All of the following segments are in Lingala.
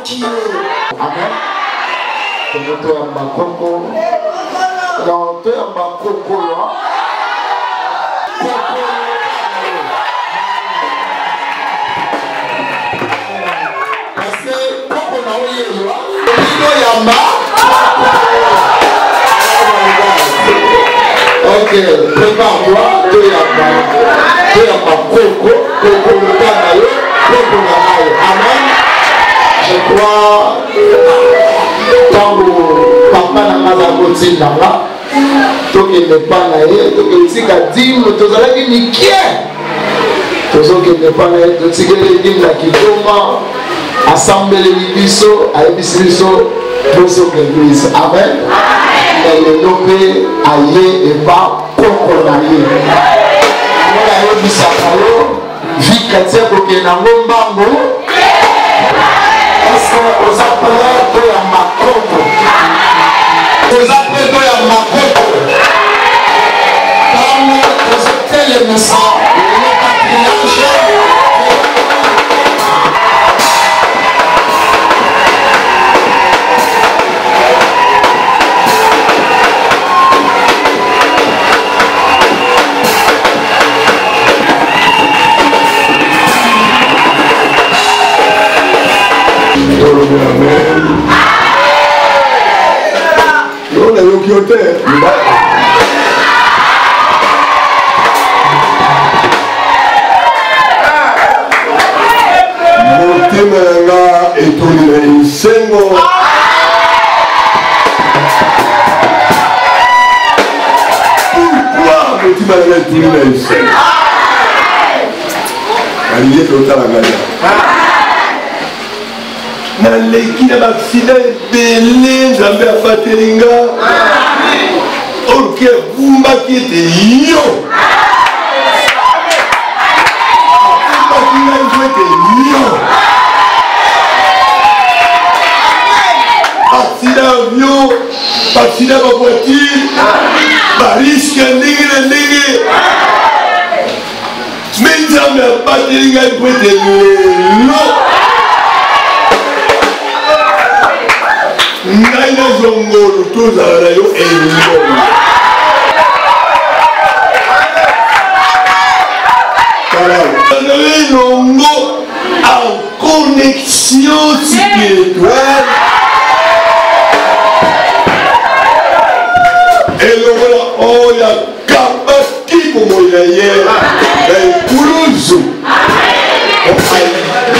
Akio. Amen. Tomoto ya makoko. Non, to ya makoko là. Parce que koko na oye là. Tomoto ya ok, prépare-toi, tu es à Coco, Amen. Je crois, quand papa n'a pas abouti là-bas, donc il n'est pas là, donc il dit qu'à dire, tu as dit, mais qui est? Tu as dit qu'il n'est pas là, tu as dit qu'il est là, qui tombe, assemblée les biso, à l'église, pour ce que l'église. Amen. Le nommé aïe et pas kokonaye. Voilà, il dit ça. Vie katia kokenango mbango. Est-ce que vous appelez de la makoko? Vous appelez de la makoko. Quand vous êtes le message, le patriarche. Non, la yokiyote. Motema nga etolila isengo. Pourquoi motema nga etolila isengo? Aliye totala ngaya. Naleki na baksida ebele nzambe afatelinga orke abumbaki ete yo abumbaki ngai mpo ete yo baksida avion baksida bavoiture bariske ya ndenge na ndenge me nzambe abateli ngai mpo ete lelo ngai na zongolo tozala na yo elongo tozala elongo en connexion spirituelle elongo na oyo akabaki komoya ye na ekuluzu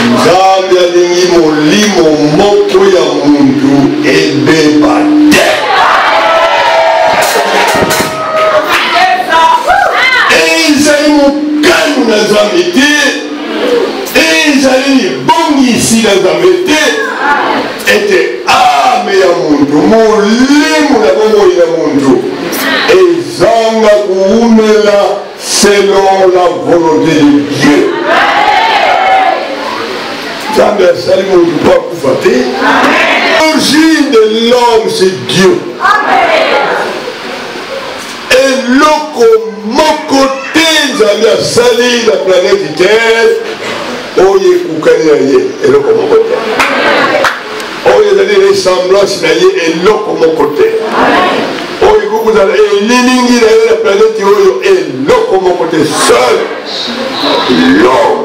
nzambe alingi molimo moko ya mundu ebeba te ezali mokano na nzambe te ezali libongisi na nzambe te ete ame ya mundu molimo na bomoi na mundu ezanga kuumela selon la volonté de Dieu. L'origine de l'homme, c'est Dieu. Et l'autre côté, Nzambe a sali la planète Terre. Oye koukani na ye, et l'autre côté. Oye zali ressemblance na ye, et l'autre côté. Oye koukuzala, et liningi na ye la planète Oyo, et l'autre côté. Seul l'homme.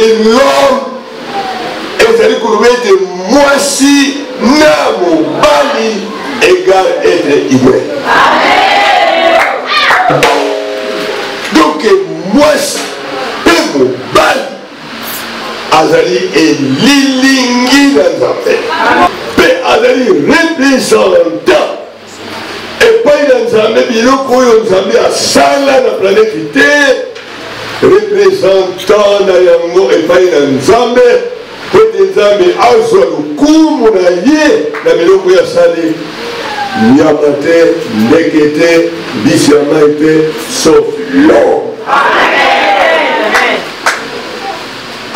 L'homme ezali koloba ete mwasi na mobali égal être humain. Donc mwasi mpe mobali azali elilingi na nzambe mpe azali représentant epai na nzambe biloko oyo nzambe asala na planète Terre représentant na yango epai na nzambe po ete nzambe azwa lokumu na ye na biloko ya sali nyama te ndeke te mbisi ya mai te sauf l'homme.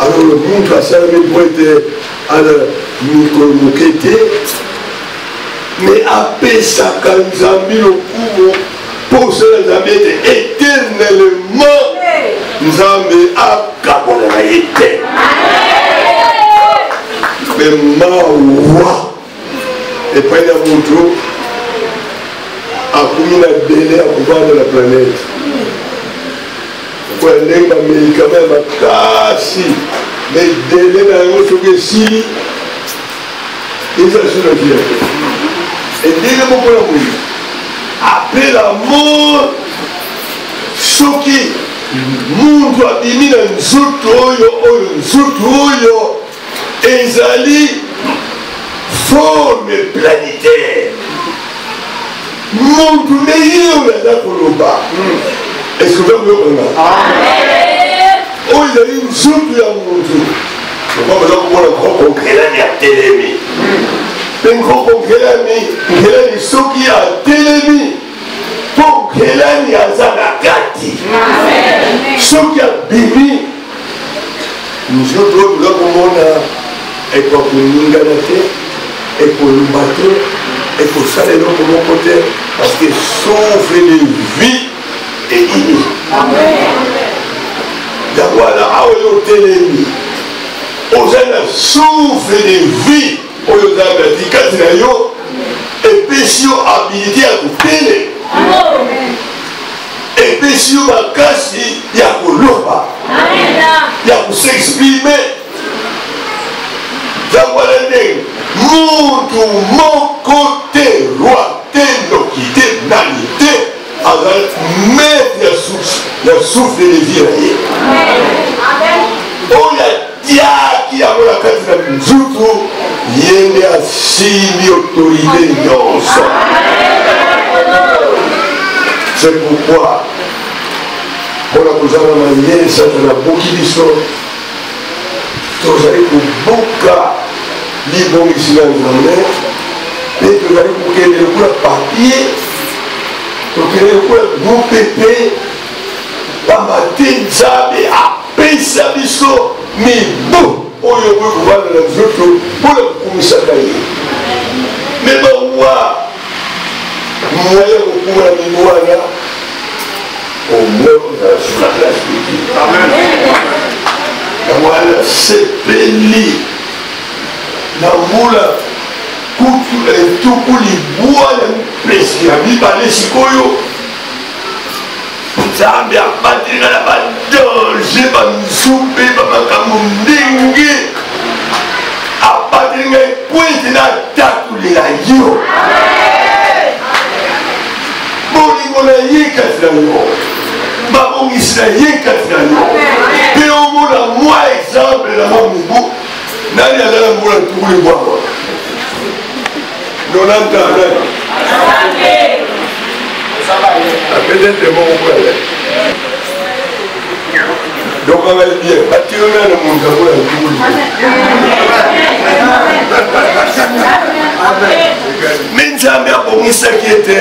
Alors le muntu asalami po ete ala mikolo moke te me apesaka nzambe lokumu mpo osala nzambe ete éternellement nzambe akabola na ye te mawa epai na moto akumi na dele ya kovanda na planète po ndenge bamédikama ya makasi me dele na yango soki esili ezala sur la vie endenge moko na moi après la mort soki muntu abimi na nzoto oyo ezali forme planétaire muntu nde oyo aza koloba est-ce que ozakoyokanga oyo ezali nzoto ya muntu oza komona nkoko nkelani atelemi mpe nkoko nkelani soki atelemi mpo nkelani aza na kati soki abimi nzoto oyo toza komona ekokoningana te ekoluba te ekosala eloko moko te parce que souffle de vie elini yango wana awa oyo otelemi oza na souffle de vie oyo ozalaki kati na yo epesi yo habilité ya kotele epesi yo makasi ya koloba ya kosexprime yango wana ndenge muntu moko te roi te noki te nani te azali maître ya souffle de vie na ye oyo atiaki yango na kati na nzutu ye nde asimbi autorité nyonso. C'est pourquoi mpona kozala mayele satana abuki biso tozali kobuka libongisi na nzambe mpe tozali kokende lokola papier tokende lokola mopepe pamba te nzambe apesa biso mibu oyo okoki kovanda na nzoto mpona kokumisaka ye me bawa moyen kokuma na mibu wana au moins sur la place publique. Na wana sepeli na mbula kutu etuku libwa na mpesi ya mibale sikoyo nzambe abatinga na badonge banzube bamakambo ndenge abatinga ekwete na atatulela yo bolingo na ye kati na yo babongisi na ye kati na yo mpe omona mwa exemple na mwa mibu nani aza na mbula tukuli bwaka 90 ans peut-être mon frère donc on va bien attiré na mon kabo ya tukuli mais nzambe abongisaki ete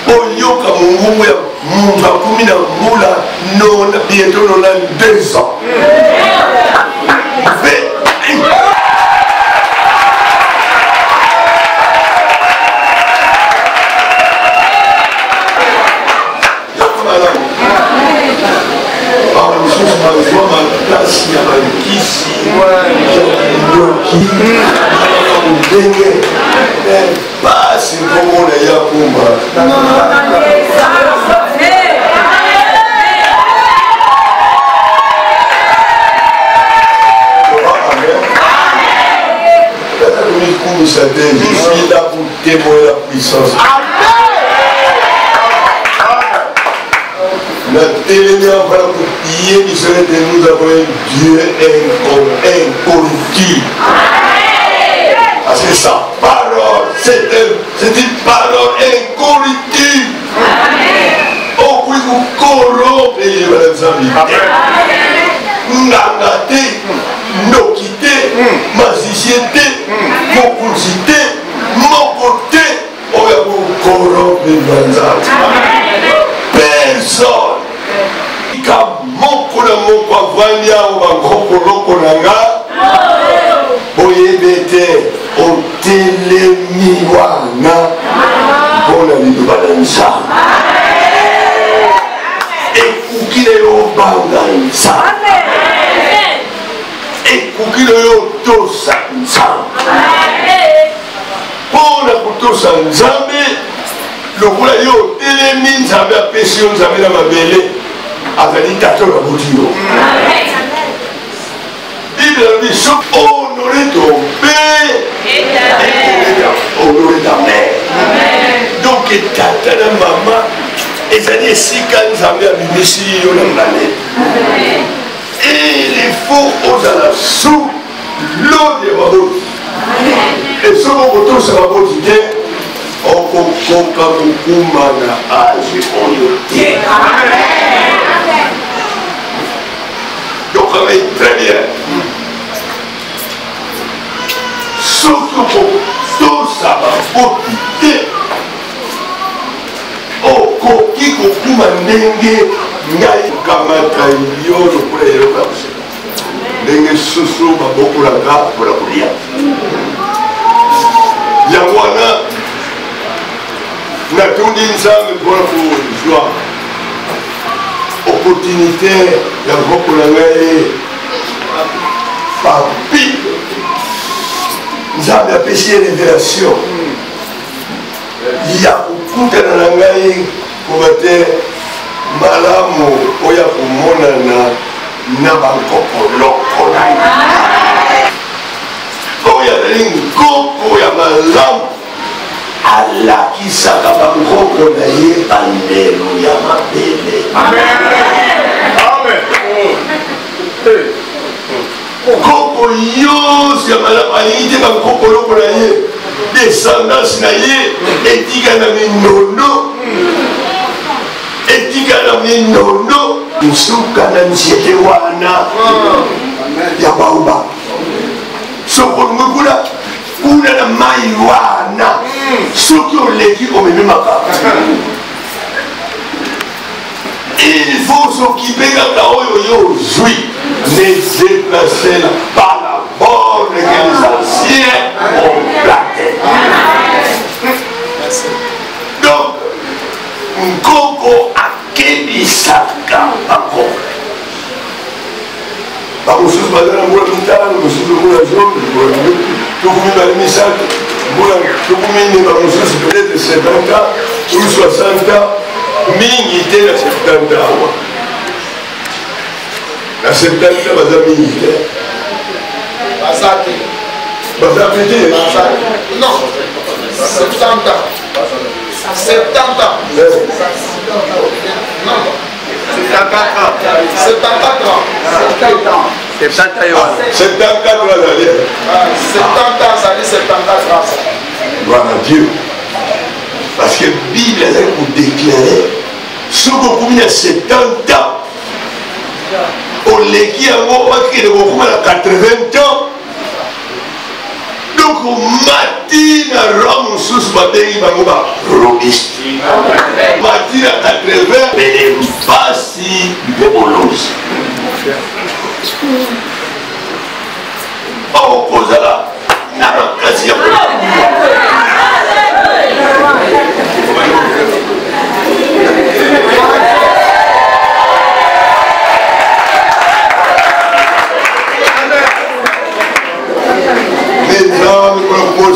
oyoka mongungu ya muntu akumi na mbula bientôt 92 ans bazwa makasi ya balikisi yoki ndenge basi komona ya kumba kumisa te je suis là pour témoigner la puissance. La télé en voilà pour piller qui serait de nous avons un Dieu incorruptible. Parce que sa parole, c'est une parole incorruptible. Oh oui, vous corrompez les valeurs. Nangate, nokite, magiciété, focusité, mon côté, on va vous corrompre les valeurs. Personne. Moko na moko avandi awo bankokoloko na nga boyebe te otelemi wana mpona liloba na nzambe ekuki na yo obanga nzambe ekokilo yo tosa nzambe mpona kotosa nzambe lokola yo telemi nzambe apesi yo nzambe na mabele azali tata oyo aboti yo bible alobi soki honore ton père honore ta mère donc tata na mama ezali esika nzambe abimisi yo na mbalele il faut ozala sous l'eau de maboti et soki okotosa maboti te okokoka kokuma na age oyo te donc très bien soki okotosa maboti te okoki kokuma ndenge ngai kamata yo lokola eloka koseka ndenge susu babokolaka mpona kolia yango wana natundi nzambe mpona kozwa opportunité ya kokola ngai papi nzambe apesi ye révélation ya kokutana na ngai koba te malamu oyo akomonana na bankokoloko na ye oyo azali nkoko ya malamu alakisaka bankoko na ye bandelo ya mabele nkoko nyonso ya malamu alingi te bankokoloko na ye descendance na ye etika na minono etika na minono nsuka na nzete wana ya bauba sokolungwe kuna na mai wana soki oleki omememaka il faut s'occuper kaka oyo yo ozwi ne déplacer par la borne que les anciens ont planté. Donc nkoko akebisaka bakoko bamosusu baza na mbula mitano mosusu mbula zone tukumi bali misato mbula tukumi ne bamosusu peut-être 70 ans ou 60 ans mingi te na 70 ans na 70 ans baza mingi te baza te non 70 ans 70 ans non 74 ans 74 ans 74 ans 74 ans azali 70 ans azali 74 ans gloire à Dieu parce que Bible azali kodéclare soki okumi na 70 ans oleki yango bakende kokuma na 80 ans donc mati na rome mosusu babengi bango barobisti mati na 80 pene mpasi mpe bolozi okozala na makasi ya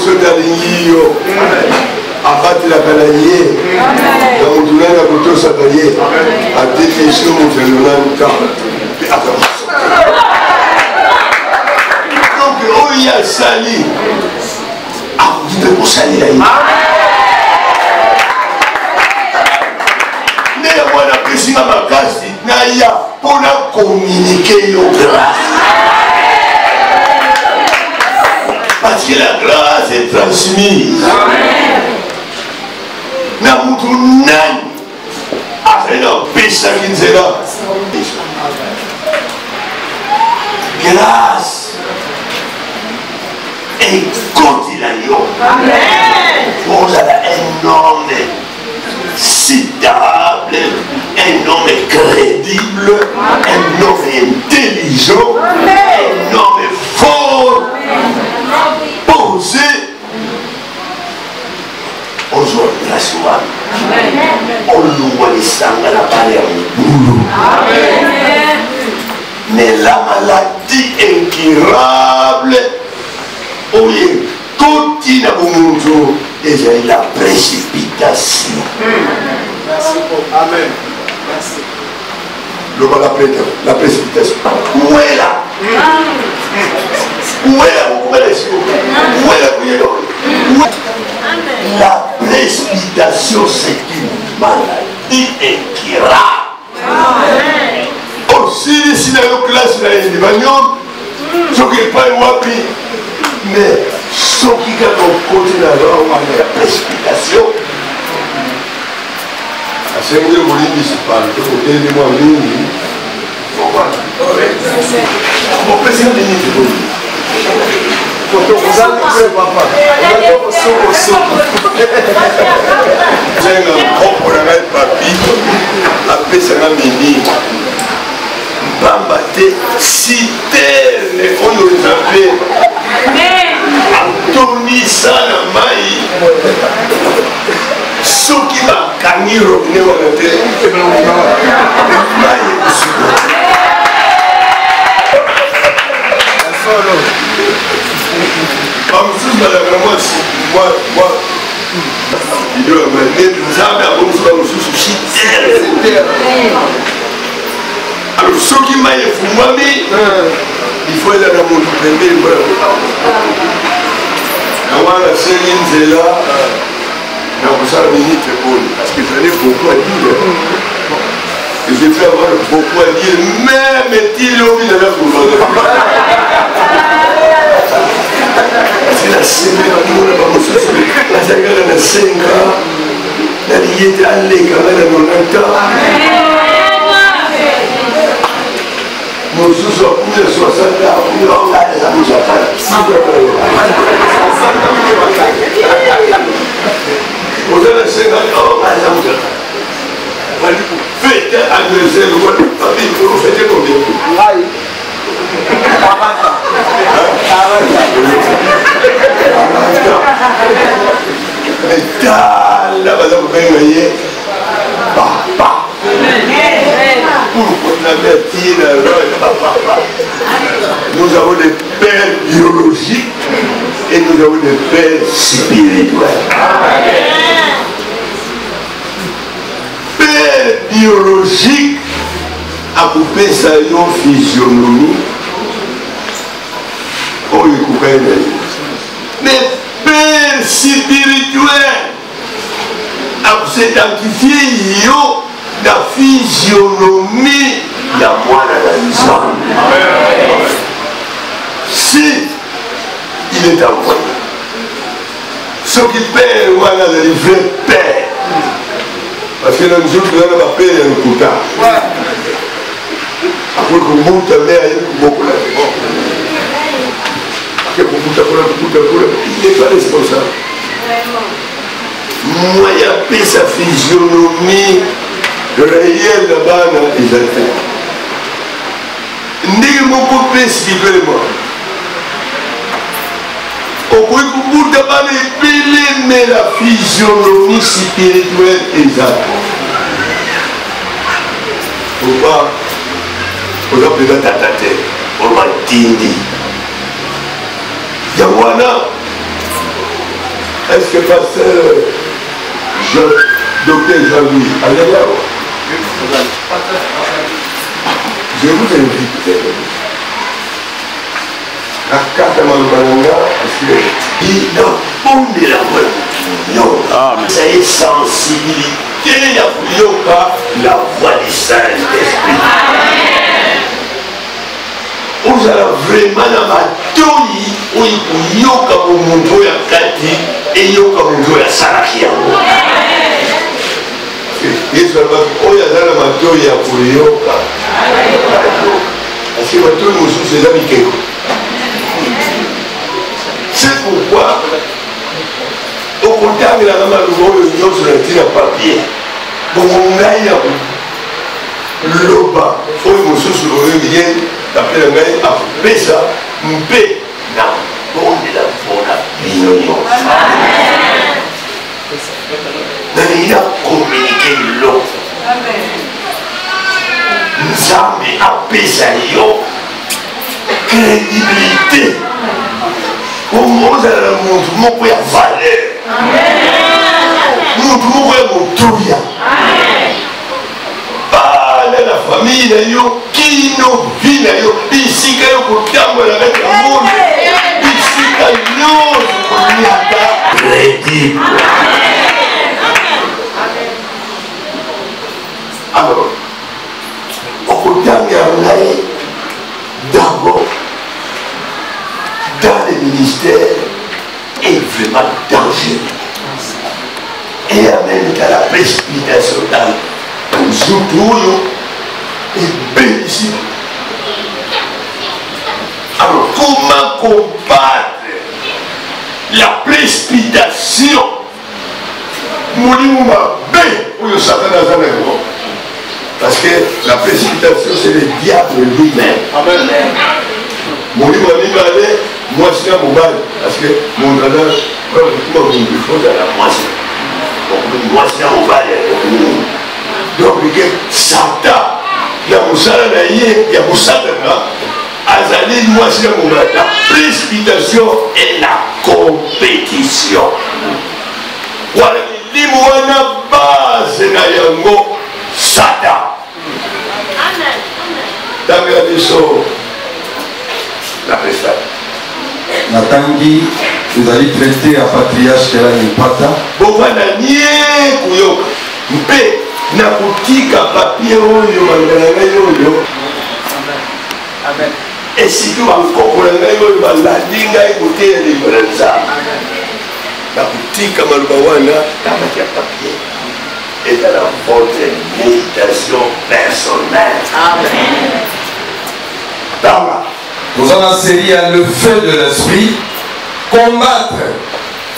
soki alingi yo abatelaka na ye na motu naye na kotosaka ye ateki esiko moto ya 90 ans mpe akamoso donc oyo asali akoki mpe kosalela ye nde yango wana apesinga makasi naya mpona communique yo grâce. Parce que la grâce est transmise. Na mutu nani azali na pesaki nzela grâce ekotila yo ozala un homme citable, un homme crédible, un homme intelligent, un homme fort, posé aujourd'hui la soirée. On nous voit les sangs à la barrière du boulot. Mais la maladie est incurable, oye, continue à vous déjà la précipitation. Merci pour Amen. Merci. La précipitation. Où est là? Où est la recommandation? Où est la prière? La précipitation, c'est une maladie incurable. Aussi, si la classe est l'évangile, ce qui n'est pas un wapi, mais ce qui est au côté de la précipitation, c'est que vous voulez municipal, vous voulez des mois mini. Vous pouvez faire des nids. Vous avez papa. J'ai un propre rêve papi, après ça m'a mini. Bambate, citerne, on nous appelle. Anthony Sanamai. Ce qui m'a gagné le nez au côté, alors ce qui m'a effumé, il faut aller dans mon premier. Parce que j'en ai beaucoup à dire. Et j'ai fait avoir beaucoup à dire, même est-il envie de la foule. Parce que la semaine, on a pas la saga de 5 ans, la liée de aller quand même dans 90 ans. Nous sommes plus de 60 ans, nous avons les amis vous avez 50 ans, par exemple. Faites anniversaire, vous faites combien? Aïe. 40 ans. 40 ans. Là, madame, vous voyez. Papa. Pour la médecine, nous avons des pères biologiques et nous avons des pères spirituels. Père biologique a coupé sa physionomie. Oh, il coupe. Mais père spirituel a s'identifié la physionomie de moi dans la si il est envoyé. Ce qui perd, voilà le vrai père. Parce que nous autres, nous avons peur de nous couper. Après qu'on monte la mer, il y a beaucoup de gens. Après qu'on monte la mer, il n'est pas responsable. Moi, il y a sa physionomie réelle là-bas dans les affaires. Ndenge moko pe spirituellement. Okoki kobuta bana ebele mais la physionomie spirituelle exacte. Pourquoi? Oza mpenza tata te oloba tindi yango wana. Est-ce que pasteur docteur Jean-Louis allez là? Je vous invite à Katamalanga parce que il n'a pas de la voix. Ça est sensibilité, la voix du Saint-Esprit. Vous allez vraiment dans ma toyi où il faut yoka pour mon dos à Kati et yoka pour mon dos à Sarakia. Yesu oyo aza na matoi ya koyoka parce que matoi mosusu eza mikeko. C'est pourquoi okotangelaka maloba oyo nyonso na ntina papier bongo ngai ya loba oyo mosusu oyo ye apela ngai apesa mpe na bondela mpona bino nyonso. Il a communiqué l'eau. Nzambe apesa yo crédibilité. Comment ça la montre? Mon père valeur. Mon père montoya. Pas la famille d'ailleurs qui nous vit d'ailleurs. Ici quand on tombe avec le monde. Ici quand nous on y a crédible. Alors, on peut regarder d'abord dans les ministères est vraiment dangereux. Et amène à la précipitation dans le jour et bénéficie. Alors, comment combattre la précipitation? Moulimouma B ou le Satan dans un élément. Parce que la précipitation, c'est le diable lui-même. Amen. Moulimouma Mibale, moi je suis à mon bal. Parce que mon dada, comme il faut dans la moitié. Donc, moi je suis à mon bal. Donc, Satan, il y a Moussala Naïe, il y a Moussala Azali, moi je suis à mon bal. La précipitation et la compétition. Voilà. Limwana base na yango Satan. Amen. Damia biso la prestation. Natangi, vous allez traiter à patriarche de la Nipata. Bovana nie kuyoka. Mpe na kutika papier oyo mangana yoyo. Amen. Et si tu vas encore yoyo baladinga écouter les brenzas. La boutique à Maloubawana, dans la papier et dans la votre méditation personnelle. Amen. Nous allons insérer le feu de l'esprit, combattre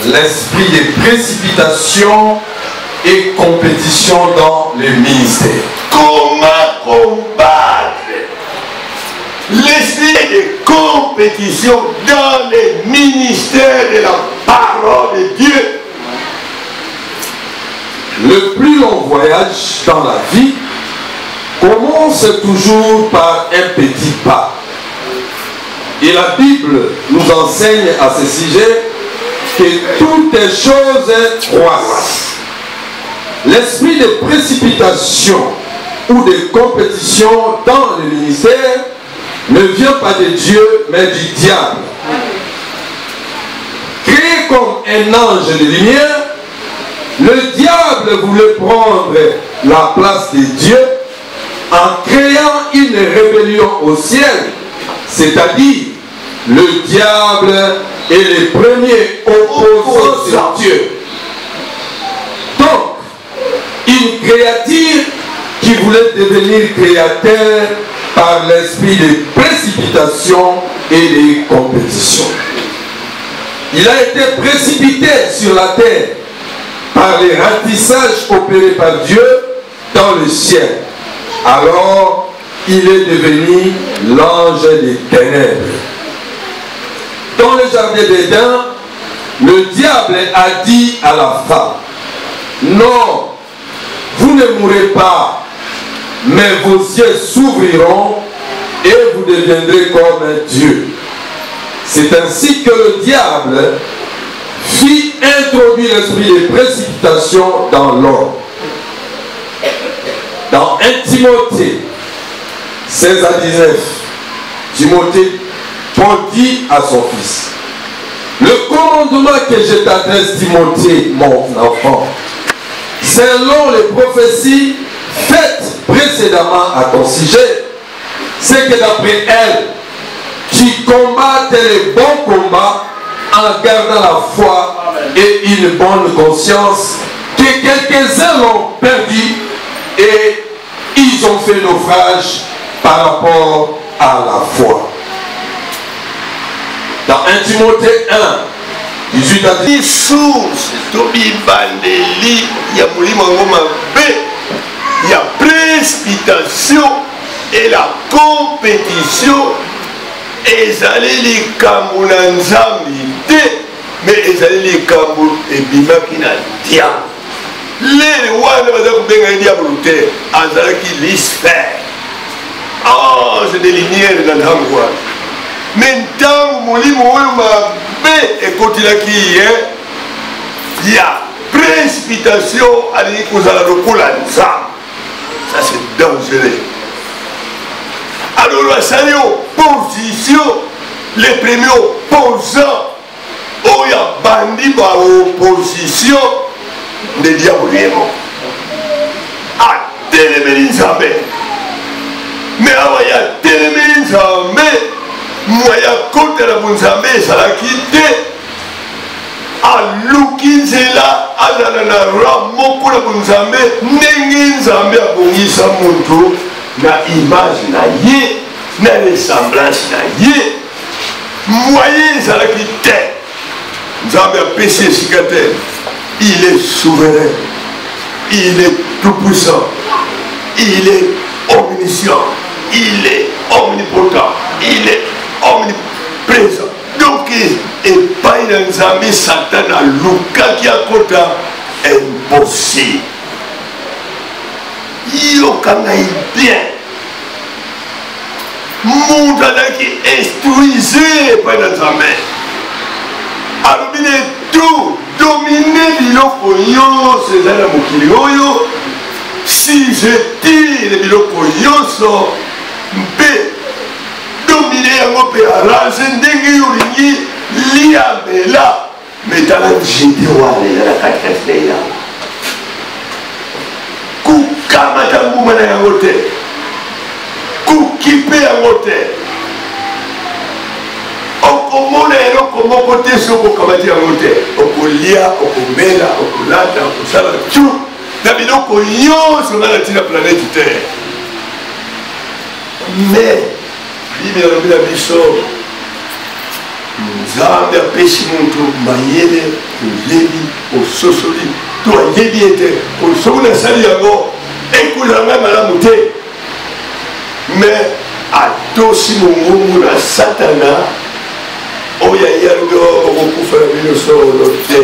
l'esprit des précipitations et compétition dans les ministères. Comment combattre l'esprit de compétition dans les ministères de la parole de Dieu? Le plus long voyage dans la vie commence toujours par un petit pas. Et la Bible nous enseigne à ce sujet que toutes les choses croissent. L'esprit de précipitation ou de compétition dans le ministère ne vient pas de Dieu, mais du diable. Créé comme un ange de lumière, le diable voulait prendre la place de Dieu en créant une rébellion au ciel, c'est-à-dire le diable est le premier opposant de Dieu. Donc, une créature qui voulait devenir créateur par l'esprit de précipitation et de compétition. Il a été précipité sur la terre par les ratissages opérés par Dieu dans le ciel. Alors, il est devenu l'ange des ténèbres. Dans le jardin d'Éden, le diable a dit à la femme, non, vous ne mourrez pas, mais vos yeux s'ouvriront et vous deviendrez comme un Dieu. C'est ainsi que le diable fit introduire l'esprit de précipitation dans l'homme. Dans 1 Timothée 16 à 19, Timothée, Paul dit à son fils, le commandement que je t'adresse, Timothée, mon enfant, selon les prophéties faites précédemment à ton sujet, c'est que d'après elles, tu combattes les bons combats en gardant la foi et une bonne conscience, que quelques-uns l'ont perdu et ils ont fait naufrage par rapport à la foi. Dans 1 Timothée 1, 18 à 10. Source, Tobi Bandeli, il y a il y a précipitation et la compétition. Et allaient les Kambounanzamité, mais ils allaient les Kamboun et Bimakina diable. Les rois ne vont pas dire diable, Azalaki l'isphère. Oh, c'est des lumières dans l'angoisse. maintenant molimo oyo mabe ekotilaki ye ya précipitation alingi kozala lokola nzambe. Ça c'est dangereux. Alors basali opposition, les premiers opposants oyo abandi ba opposition nde diable yemo atelemeli nzambe. Mais awa ya telemeli nzambe moya kotela bunzambe ezalaki te, aluki nzela azala na ra moko na bunzambe ndenge nzambe abongisa muntu na image na ye na ressemblance na ye. Moyen ezalaki te, nzambe apesi esika te. Il est souverain, il est tout puissant, il est omniscient, il est omnipotent, il est omniprésent. Donc, et pas une nzambe Satan a luka qui a kota impossible. Yokangai bien. Montana qui instruisait pas une nzambe. Alors, il est tout dominer biloko nyonso eza na mokili oyo. Si je tire biloko nyonso mpe domine yango mpe arrange ndenge olingi liamela metala jete wana eza na kati ya sela kukamata mbuma na yango te, kukipe yango te, okomona eloko moko te soki okamati yango te, okolia, okomela, okolata, okosala tu na biloko nyonso nga na ntina planète terre. Mais bible elobi na biso nzambe apesi muntu mayele oyebi ososoli to ayebi ete soki nasali yango ekozala ngai malamu te. Mais atosi mongongu na satana oyo ayalobi okokufa na bino solo te.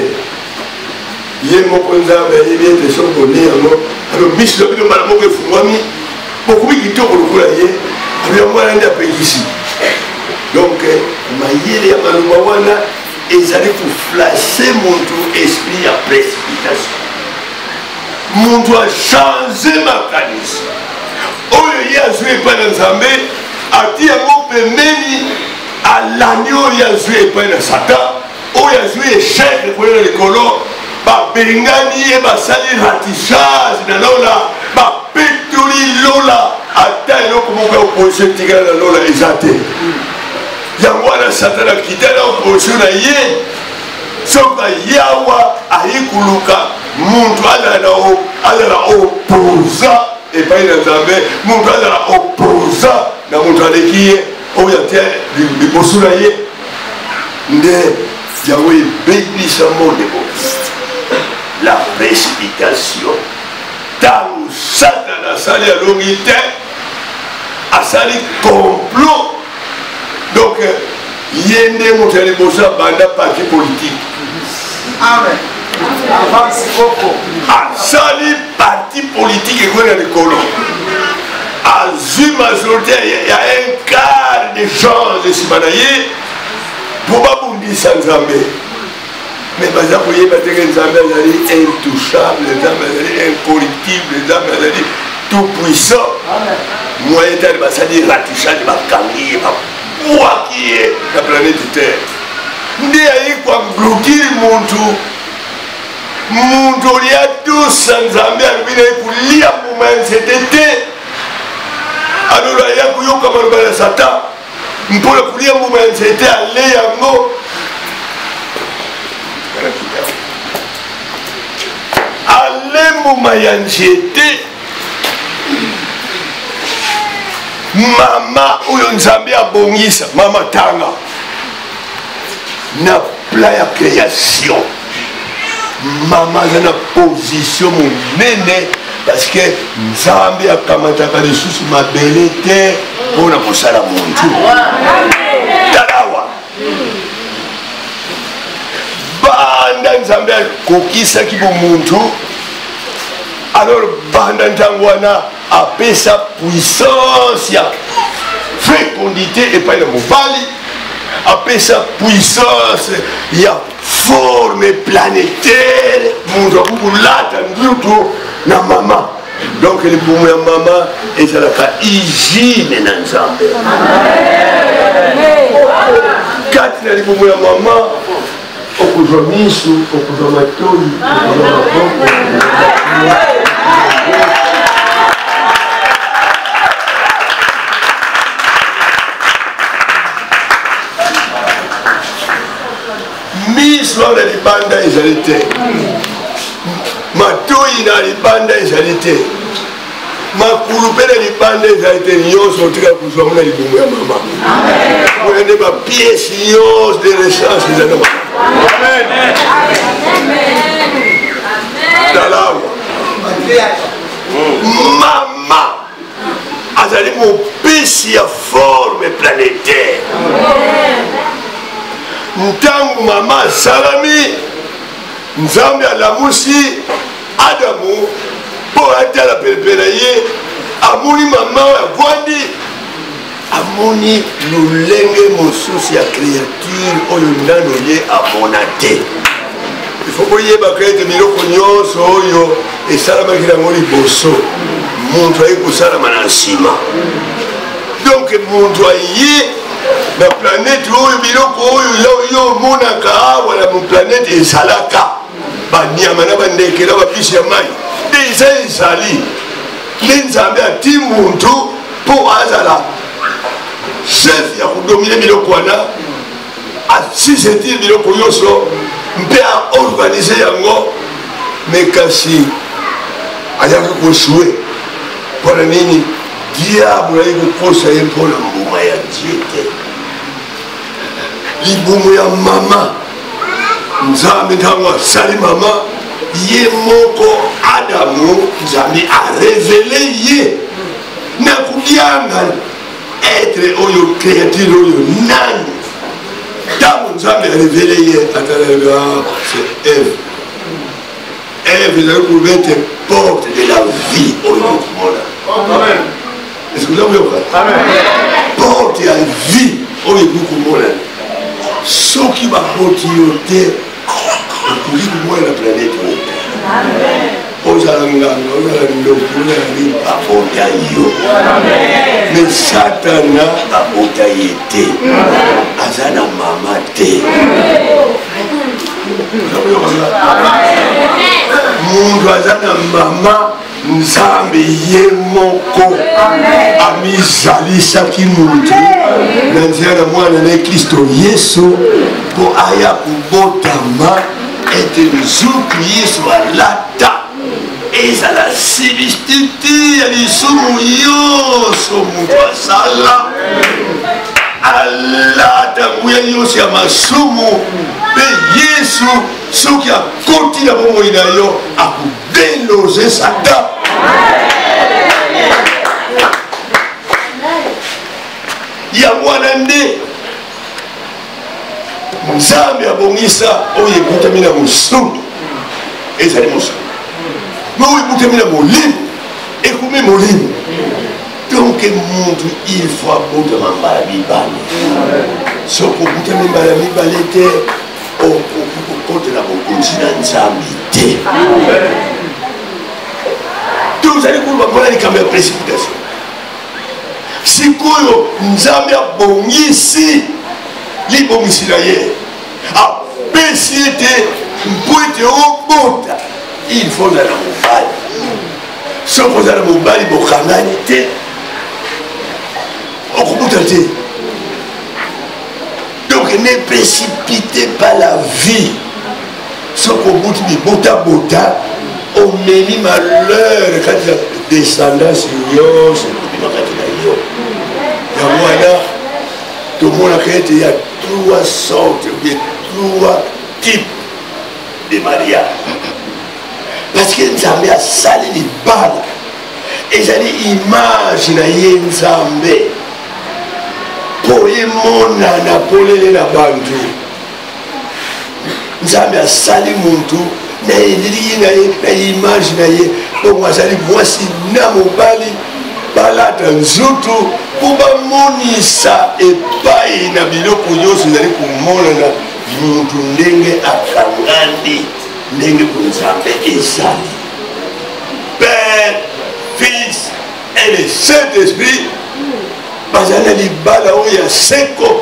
Ye moko nzambe ayebi ete soki oni yango alo miso na bino mbala moko efungwami bokomi kitoko lokola ye abi mwana nde apekisi. Donc mayele ya maloba wana ezali koflashe muntu esprit ya précipitation. Muntu achange makanisi oyo ye azwi epai na nzambe ati yango pembeni alandi oyo azwi epai na satan oyo azwi échec ekolela likolo babengani ye basali ratissage na lola bapetoli lola ata eloko moko ya opposition etikala na lola eza te. Yango wana satan akita na opposition na ye soki yawa ayi koluka muntu azala opposant epai na nzambe, muntu azala opposant na muntu aleki ye oyo atia liboso na ye nde yango ebebisa monde la précipitation. Tango Satan asali alongi te, asali complot. Donc yende moto ya liboso abanda parti politique. Amen. Asali parti politique ekoki na likolo azwi majorité ya un quart de chance esima na ye mpo babundisa nzambe. Mais baza koyeba teke nzambe azali intouchable, nzambe azali incorruptible, nzambe azali tout puissant. Moyen tali basali ratissage bakangi ye babwaki ye na planète terre nde ayi koablokiri muntu olia tusa nzambe alobi naye kolia mbuma ya nzete te. Alors aya koyoka maloba ya satan mpona kolia mbuma ya nzete ale yango ale mbuma ya nzete mama oyo nzambe abongisa mama tanga na pla ya création. Mama aza na position monene parce que nzambe akamataka lisusu mabele te mpona kosala muntu. Talawa banda nzambe akokisaki bomuntu, alors banda ntango wana apesa puissance ya fécondité epai na mobali après sa puissance, il y a forme planétaire, mon lata nduto na mama. Donc les boum ya mama et ça la hygiène dans Nzambe. Quatre les boum ya mama, okuzwa misu, okuzwa matoni, okuzwa maboko. Miso na libanda ezali te, matoi na libanda ezali te, makulu mpe na libanda ezali te, nyonso otika kozwa na libumu ya mama. Oyo nde bapiese nyonso de ressource ezali na mama. Talawa mama azali mopesi ya forme planétaire. Ntango mama asalami, Nzambe alamusi Adamu mpo atala pepe na ye, amoni mama avwandi, amoni lolenge mosusu ya créature oyo nano ye amona te. Ifo koyebaka ete biloko nyonso oyo esalamaki nango liboso, muntu ayi kosalama na nsima. Donc muntu aye na planète oyo biloko oyo yo monaka awa na planète ezalaka banyama na bandeke na bapisi ya mai deja ezali nde Nzambe ati muntu mpo azala chef ya kodomine biloko wana, asisetire biloko nyonso mpe aorganize yango. Me kasi ayaki kosue mpona nini? Diable ayi kokosa ye mpona mbuma ya Dieu te. Libumu ya mama, Nzambe ntango asali mama, ye moko Adamu, Nzambe arevele ye na kudianga être oyo créature oyo nani. Ntango Nzambe arevele ye atalanga c'est Ève. Ève ezali kouverte porte de la vie oyo komona. Amen. Est-ce que vous avez compris? Porte ya vie oyo komona. Soki bakoti yo te okoki komona na planète oyo. Ozala nganga, ozala ndoko, ozala nini, babota yo. Me Satana babota ye te, aza na mama te. Mundu aza na mama, Nzambe ye moko amizalisaki muntu na nzela na mwana na Kristo Yesu mpo aya kubotama ete nzuku Yesu alata ezala substitut ya lisumu nyonso muntu asala, alata nguya nyonso ya masumu mpe Yesu soki akoti na bomoi na yo akudeloze Satan. Ya mwana nde Nzambe abongisa oyo ekutami na mosundu ezali mosundu, me oyo ekutami na molimo ekomi molimo. Donc muntu il faut abotama mbala mibale. Soki okutami mbala mibale te okokotela bokonzi na Nzambe te. Tozali koloba mpona likambo ya précipitation. Sikoyo Nzambe abongisi libongisi na ye, apesi ete mpo ete obota, il faut ozala mobali. Soki ozala mobali bokangani te, okobota te. Donc ne précipitez pas la vie. Soki obuti bibota-bota, omemi malheur kati na descendance nyonso ekobima kati na yo. Yango wana tomonaka ete ya 3 sortes ou bien 3 types de mariage. Parce que Nzambe asali libala ezali image na ye Nzambe mpo emonana polele na bantu. Nzambe asali muntu na elili na ye na image na ye, bongo azali mwasi na mobali balata nzutu mpo bamonisa epai na biloko nyonso ezali komonana muntu ndenge akangandi ndenge bonzambe ezali. Père, Fils et le Saint-Esprit bazali na libala oyo ya seko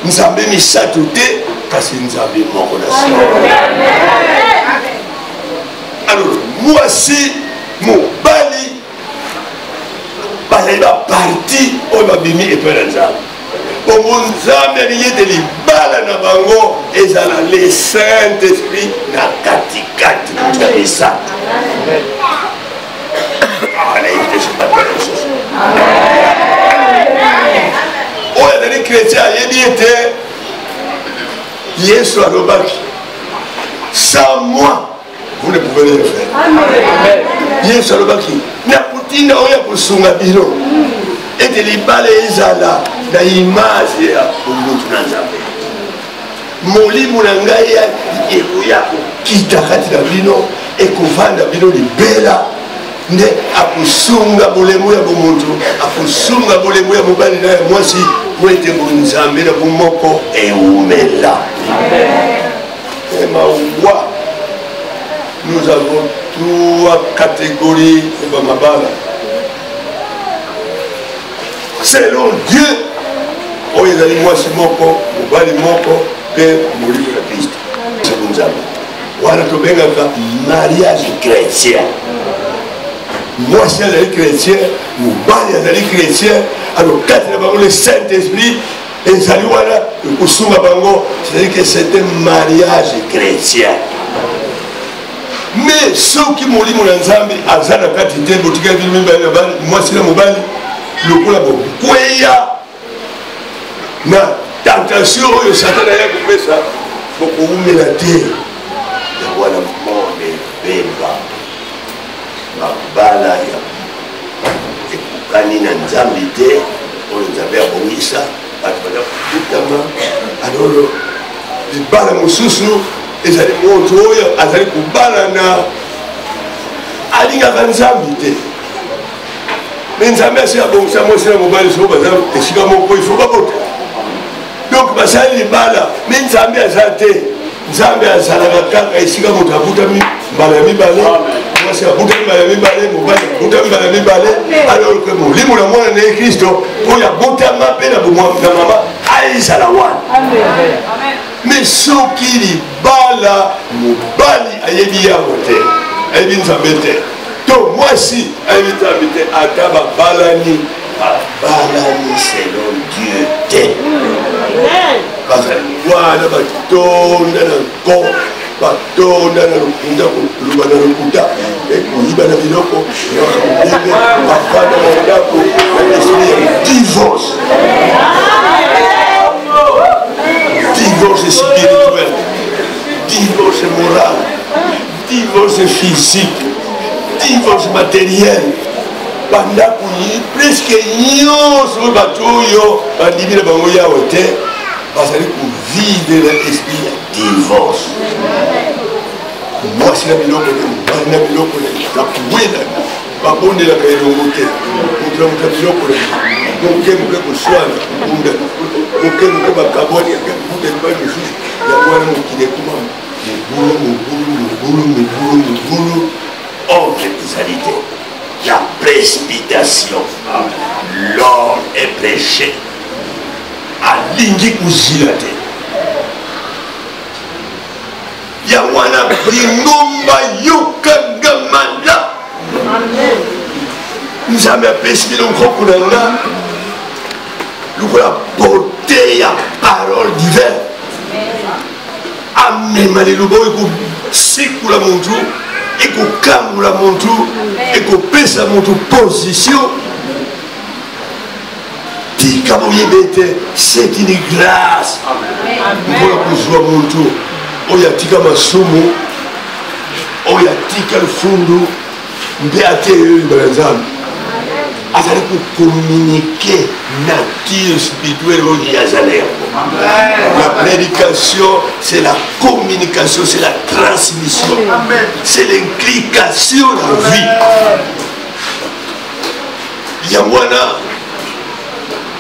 nzambe misato te kasi nzambe moko na seko. Alors mwasi mobali bazali baparti oyo babimi epai na nzambe bongo nzambe alingi ete libala na bango ezala le Saint-Esprit na katikati ya misato. oyo azali chrétien ayebi ete Yesu alobaki sans moi vous ne pouvez rien faire. Yesu alobaki nakutinda oyo kosunga bino ete libala ezala na image ya omuntu na nzambe. Molimo na ngai ekoya kokita kati na bino ekovanda bino libela nde akosunga bolemo ya bomuntu akosunga bolemo ya mobali na ya mwasi po ete bonzambe na bomoko eumela. Mawa, nous avons 3 catégories de bamabala. Selon Dieu, oyo ezali mwasi moko mobali moko mpe molimo na Kristo. C'est bonzambe. Wana tobengaka mariage chrétien. Mwasi azali chrétien, mobali azali chrétien, alors kati na bango le Saint-Esprit ezali wana kosunga bango, c'est-à-dire que c'est un mariage chrétien. Mais soki molimo na nzambe aza na kati te botikali bino mibali na bali mwasi na mobali lokola bokweya na tentation oyo satana ya kopesa bokoumela te ya wana monde bemba mabala ya ekokani na nzambe te oyo nzambe abongisa bato baza kokutama. alolo libala mosusu ezali moto oyo azali kobala na alingaka nzambe te me nzambe asi abongisa mwasi na mobali soko baza esika moko ifo babota donc basali libala me nzambe aza te. Nzambe azalaka kaka esika moto abutami mbala ya mibale mwasi abutami mbala ya mibale mobali abutami mbala ya mibale alors que molimo na mwana na ye Kristo oyo abotama mpe na mama aizala wana. Mais soki libala mobali ayebi yango te ayebi nzambe te to mwasi ayebi nzambe te ata babalani selon Dieu te. bazali wana batonda na nko batonda na lokuta koluba na lokuta koyiba na biloko ndenge bafanda na ndako na esprit ya divorce. Divorce spirituel, divorce moral, divorce physique, divorce matériel. Bandako presque nyonso oyo bato oyo bandimi na bango yawe te bazali kovivre na esprit ya divorce. Mwasi na biloko te mobali na biloko na kuwelana babondelaka elongo te moto na moto ya biloko na moke moke koswana bundana moke moke bakabwani akakuta libali mosusu yango wana mokili ekuma mobulu ordre ezali te. La précipitation, l'or est prêché. Alingi kuzilate. Yawana bringomba yukangamanda. Nous avons apprécié le gros kunanga. Nous avons porté la parole divine. Amen. Alléluia. Sikula montu. Ekokangula muntu ekopesa muntu position tika boyebe ete c'est une grâce mpona kozwa muntu oyo atika masumu oyo atika lufundu mpe ate eyoyimba na nzambe azali kokommunike nature spirituelle oyo azala yango. La prédication, c'est la communication, c'est la transmission, c'est l'implication de la vie. Yamwana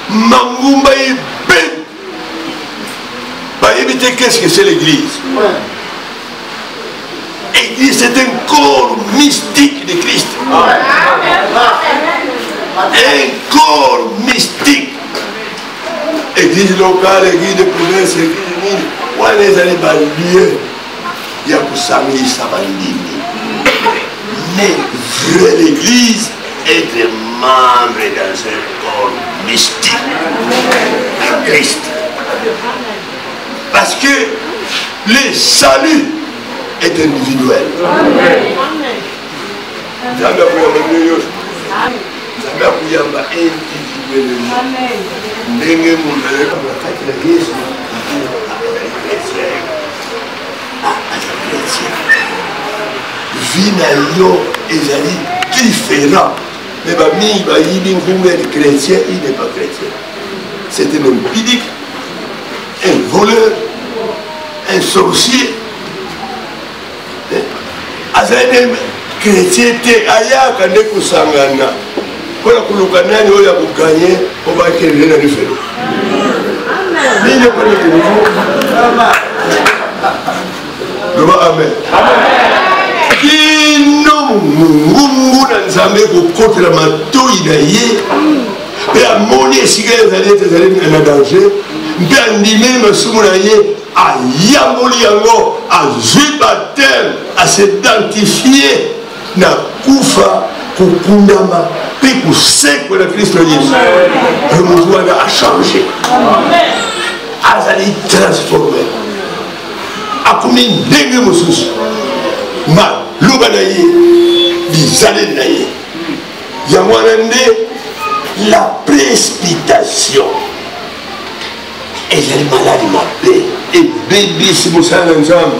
Mangumba et Ben. Qu'est-ce que c'est l'église? L'église, c'est un corps mystique de Christ. Un corps mystique. Église locale, église de province, église de ville. On les allait lieu. Il y a pour ça, mais vraie l'église, être membre dans un corps mystique de Christ. Parce que le salut est individuel. Vie na yo ezali différent. Mais il est chrétien, il n'est pas chrétien. C'est un homme pudique, un voleur, un sorcier. Azali chrétien te ayaka nde kusangana. Kola kulukanani oya kuganye oba kelele na rifelo. Amen. Nile kwa amen. Kino mungu na nzambe kokotela matoi na ye. Pe amoni esika ezali na danger. Pe andime masumu na ye ayamboli yango azwi baptême asidentifier na kufa kukundama pe kusekwa na Kristo Yesu. Mungu wana a changé. Azali transformé. Akumi ndenge mosusu. Ma luba na ye bizale na ye. Yamwana nde la précipitation. Et les malades m'appellent. Et bébé, si vous savez ensemble.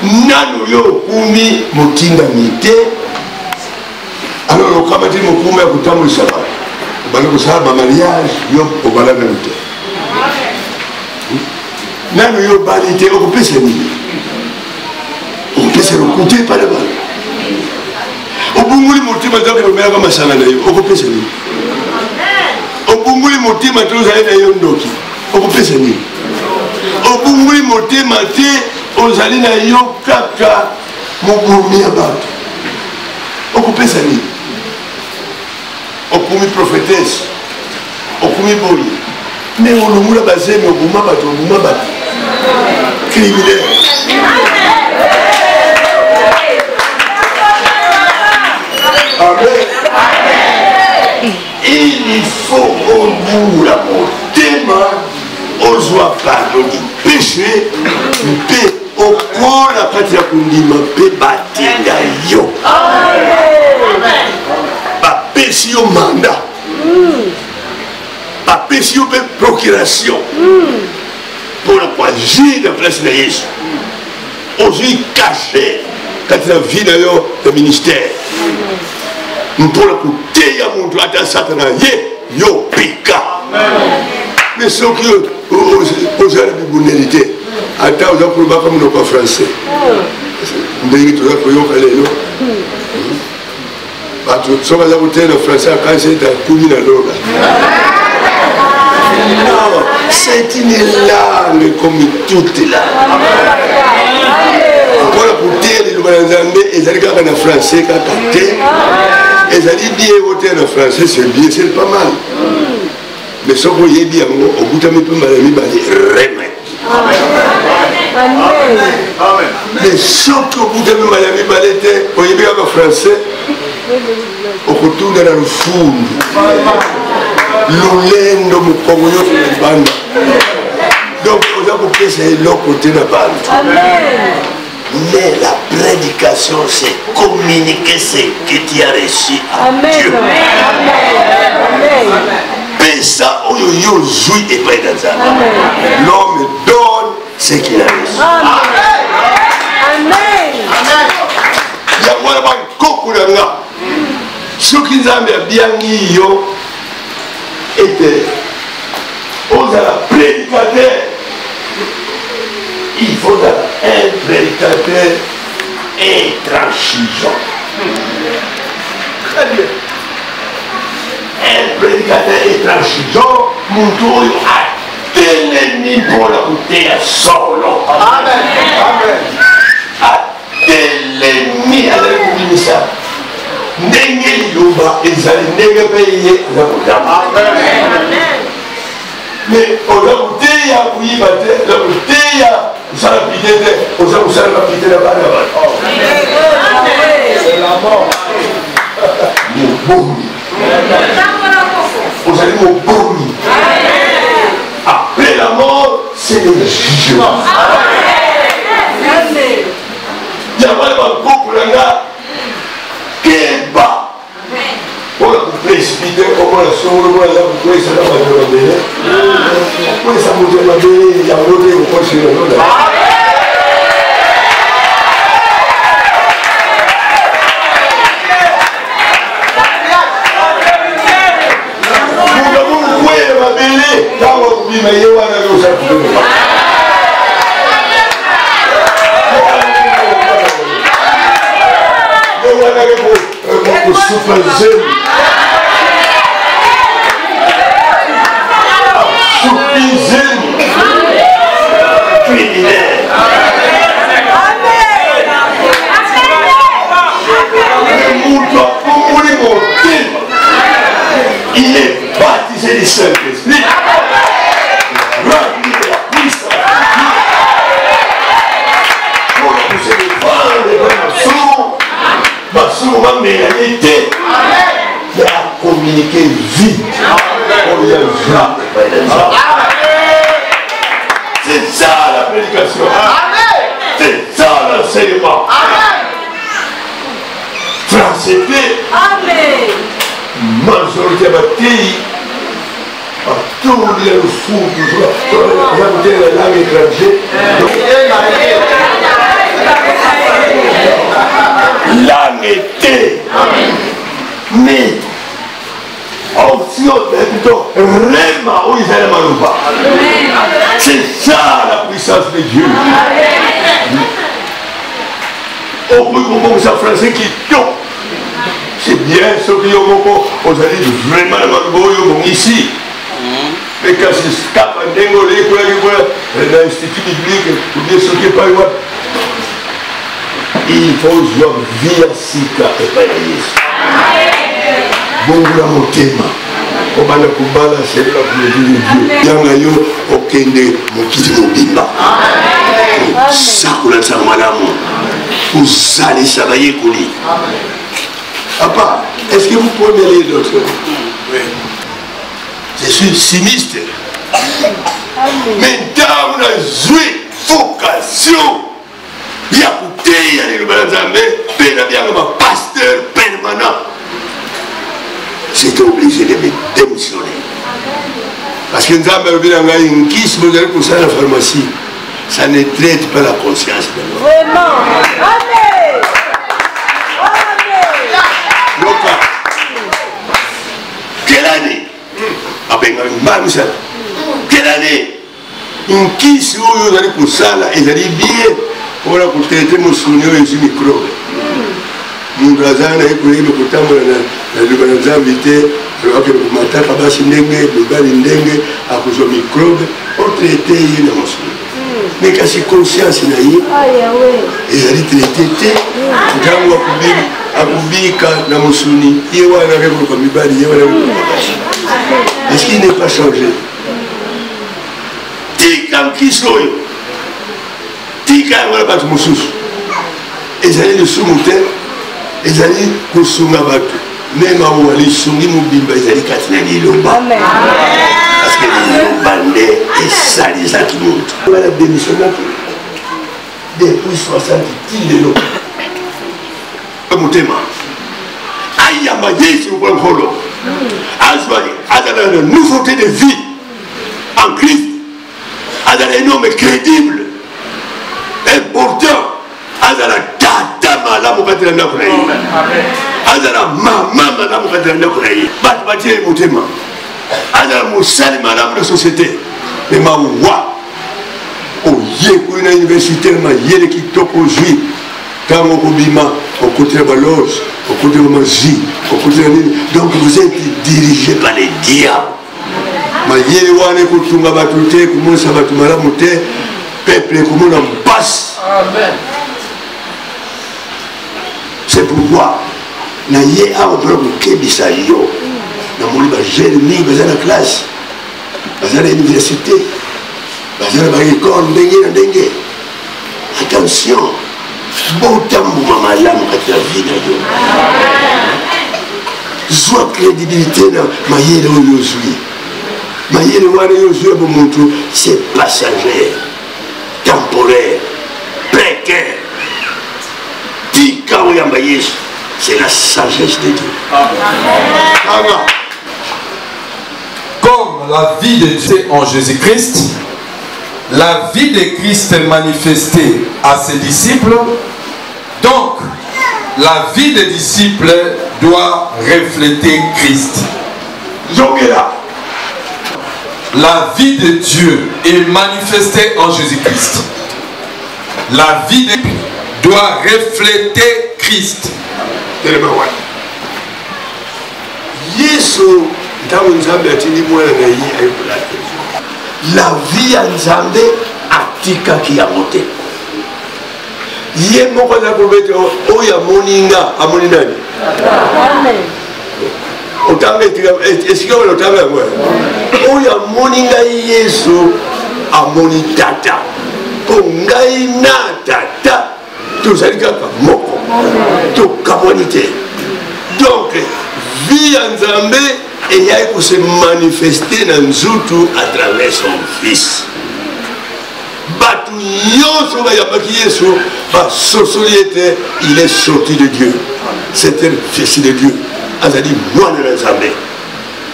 Nano yo kumi motinda mite. Alors, le kamati mokumi a kutamu le sabbat. Bana kusaba mariage, yo obala na mite. Nano yo balite, occupé c'est lui. Occupé c'est le côté par le bal. Obunguli motima donc le meilleur comme ça na yo, occupé c'est lui. Obunguli motima toza ina yo ndoki. Okupesa nini? Obunguli motema te ozali na yo kaka mokumi ya bato. Okupesa nini? Okumi prophétesse. Okumi boyi. Mais olomula bazemi obuma bato. Criminel. Amen. Il faut au bout la motema ozwa pardon du péché mpe okola kati ya kondima mpe batenda yo bapesi yo mandat bapesi yo mpe procuration mpona koagir na place na Yesu ozwi caché kati na vie na yo ya ministère mpona koteya moto ata satana ye yo pika. Mais ceux qui ont la bibonalité, attends, vous avez pas comme nous français. Vous avez tout ça pour y aller. Si vous avez le français, quand c'est un coup de l'eau. Non, c'est une langue comme toutes les langues. Pour la bouteille, les Lubanzambé, ils allaient quand en français, quand ils allaient bien voter en français, c'est bien, c'est pas mal. Mais ce qu'on y est bien, au bout de mes peu malami, remet. Mais ce qu'au bout de mes malami, au y est bien en français, au retour de la foule, l'olendo, mon congo, bande. Donc, on a compris, c'est l'autre côté de la bande. Mais la prédication, c'est communiquer ce que tu as reçu à Dieu. Et ça, et pas l'homme donne ce qu'il a reçu. Amen. Il y a moi là-bas, Kokuranga. Ce qui nous a bien dit, était aux prédicateurs. Il faut un prédicateur intransigeant. Très bien. prédicateur étrange genre muntu oyo atelemi mpona koteya solo atelemi azali kobimisa ndenge liloba ezali ndenge mpe ye aza kotama mais oza koteya koyiba te oza koteya kosala pite te oza kosalaka pite na bana bato mobomi ozali mobomi après la mort c'est le jugement yabali bagroupe nanga keba mpona koprécipite omona songolo mona aza kokwesa na bato mabele kokwesa moto ya mabele yango te okosila tango kubima ye wana losa kubima ye wana ko super jeune super jeune criminel mutu akumuli motema il est baptisé du Saint-Esprit. Rempli de la puissance de Dieu. Pour que se défendre ma sourd ma mélanité. Il a communiqué vite. On y a c'est ça la prédication. C'est ça l'enseignement. Transcender. Majorité à bataille. Tout le fou, la langue étrangère. Langue était. Mais, option, plutôt, Réma, où ils allaient malouba. C'est ça la puissance de Dieu. Au bout de ça, français qui tombe. C'est bien ce qui est au moment, vous allez vraiment ici. Mais quand c'est scap à dégoler, dans l'institut biblique, ou bien ce qui est pas loin, il faut jouer via Sika et pas Yesu. Bon, la motema. On va le kubala, c'est là pour le Dieu. Yangayo, okende, mokiti mobimba. Sakula Samalamu. Vous allez travailler Kouli. Papa, est-ce que vous pouvez lire d'autres? Oui. Je suis sinistre. Mais dans la joué, vocation, il y a écouté, il y a des bien comme pasteur permanent. J'étais obligé de me démissionner. Parce que nous avons une kiss, vous allez pour ça à la pharmacie. Ça ne traite pas la conscience de l'homme. Vraiment. Amen. Quelle année? Quelle année? Une kiss où vous allez pour ça, et vous allez bien pour traiter mon souvenir et mon microbe. Nous avons invité à cause microbe pour traiter le microbe. Mais quand c'est conscience, ils allaient traiter. Est-ce qu'il n'est pas changé? Tikam Kisoyo. Tikam Rabat Moussous. Ils allaient le sous-monter. Ils allaient pour Soumabatu. Même à Ouali, Soumi Moubimba, ils allaient Katinani Lomba. Parce que les Lombandais et ça, les Atmout. On va la démissionner depuis 60 de l'eau. Moutema. Ayama Yesu Bonholo. Azwali, Azala une nouveauté de vie en Christ. Azala un homme crédible, important. Azala tata malamu katika nakurai. Azala mama malamu katika nakurai. Batbatie Moutema. Azala musali malamu la société. Mais ma wa. Oye pour une université ma yele qui topo juif. Tango kubima au côté de la loge, au côté de la magie, au côté de la... Donc vous êtes dirigé par les diables. Mayele wane kutunga batute kumunsa batumala mute peuple kumuna passe. Amen. C'est pourquoi na ye a on peut kebisa yo na muli ba Jérémie ba la classe ba la université ba ba école ndenge. Attention, bon tambu mama lamu katika vie na yo. Soit crédibilité na mayele oyozui. Mayele wane yozui bo muntu c'est passager, temporaire, précaire. Tika oyamba Yesu, c'est la sagesse de Dieu. Amen. Comme la vie de Dieu en Jésus-Christ, la vie de Christ est manifestée à ses disciples, donc la vie des disciples doit refléter Christ. La vie de Dieu est manifestée en Jésus-Christ. La vie de Dieu doit refléter Christ. La vie à Nzambe atika ki amote. Ye moko na kobete oya moninga amoni nani? Amen. Otanga etika esika wala otanga ngwe. Oya moninga Yesu amoni tata. Po ngai na tata tozali kaka moko. To kabonite. Donc vie à Nzambe et il a pu se manifester dans Nzutu à travers son fils. Batu yoso ba yabaki Yesu ba sosoliete, il est sorti de Dieu. C'était le fils de Dieu. Azali moi de Nzambe.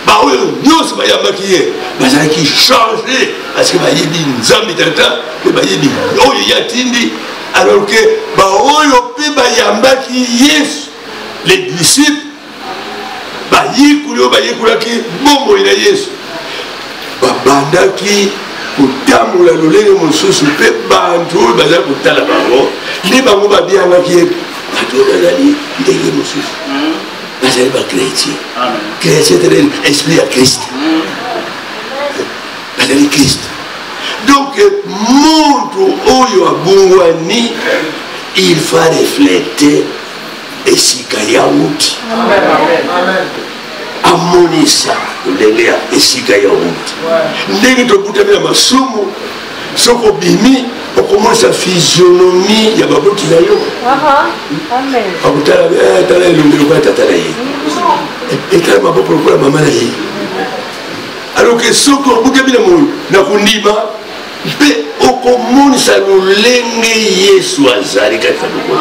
Ba oyo yoso ba yabaki ye, ba zaki changer parce que ba yebi Nzambe tata, ba yebi oyo yatindi alors que ba oyo pe ba yambaki Yesu les disciples bayikuli bayikulaki bombo ina Yesu babandaki kutamula lolenge mosusu pe bantu baza kutala bango nde bango babiangaki bato bazali ndenge mosusu bazali bakrétien chrétien c'est l'esprit à Christ bazali Christ donc muntu oyo abungwani il faut refléter esika ya uti amonisa ndenge ya esika ya uti ndenge tokutamela masumu soko bimi okomonisa physionomie ya baboti na yo akutala tala elongelo kwa tata na ye etala maboko lokola mama na ye alors que soko okutami na kundima mpe okomonisa lolenge Yesu azali katika lokolo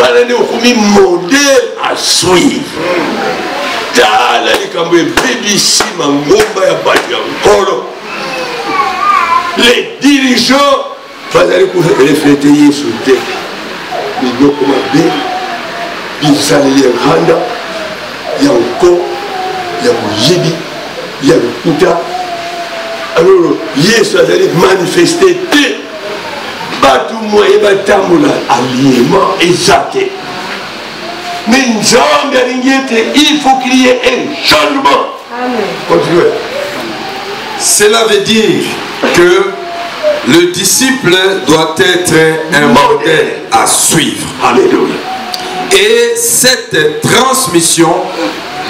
wana ni okumi modèle à suivre. Tala likambo ebebisi mangomba ya bato ya nkolo. Les dirigeants bazali kureflete Yesu te. Biloko mabe bizaleli enkanda ya nko ya moyibi ya lokuta. Alors Yesu azali manifesté te. Batu moye batamula alignement exact. Mais Nzambe alingiete, il faut qu'il y ait un changement. Continuez. Cela veut dire que le disciple doit être un modèle à suivre. Alléluia. Et cette transmission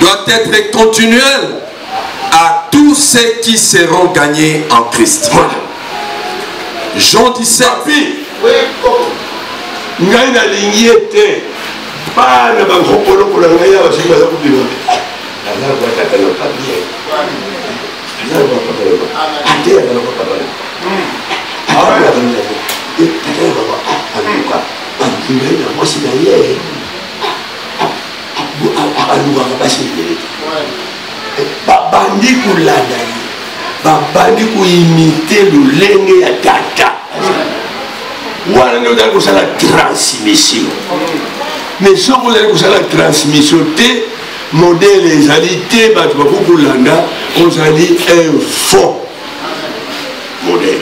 doit être continuelle à tous ceux qui seront gagnés en Christ. Voilà. Jean 17. Ngai na lingiete bana bankopolo kola ngai ya basimba za kubima. Allah wa tata no pabiye. Allah wa papa. Ate ya no papa. Allah wa papa. Ate ya baba. Aluka. Ngai na mosi na ye. Aluka kabasi ni. Babandi kulanda. Babandi kuimite lulenge ya tata. Wana ndio dali kusala transmission. Mais si vous allez kusala transmission te modèle ezali te bato bakukulanda ozali un faux modèle.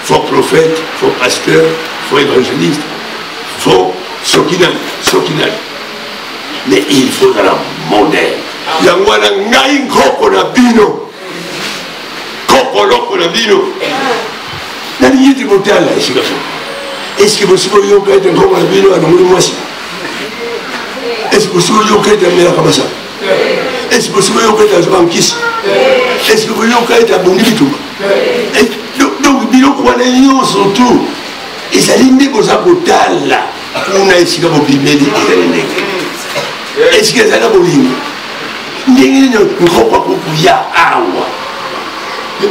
Faux prophète, faux pasteur, faux évangéliste, faux Mais il faut un modèle. Il y a un koko na bino. Koko loko na bino. Nani yiti motala ici comme ça. Est-ce que vous savez yo kaita koko na bino na muri mwasi? Est-ce que vous savez yo kaita mela kama ça? Est-ce que vous savez yo kaita zwa mkisi? Est-ce que vous yo kaita bongi bituma? Donc biloko wana nyonso tout. Ezali nde boza kotala kuna esika bobimeli ezali ndenge. Esika ezali na bolingo. Ndenge nini nkokwa kokuya awa.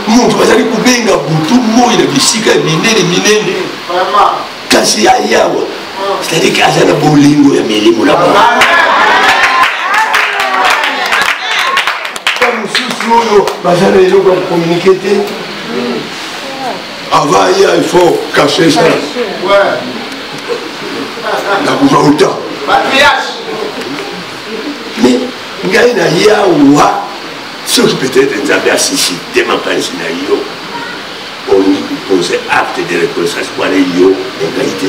Muntu bazali kubenga butu moi na bisika minene. Kasi ayawa. C'est-à-dire qu'aza na bolingo ya milimo na bango. Mususu oyo bazala eloko ya communiquer te. Avant, il faut cacher ça. La bougeoute. Mais, il y a une yaoua. Ce qui peut-être nous avait assisté, ma pensée, on y pose acte de reconnaissance pour les yo, l'égalité.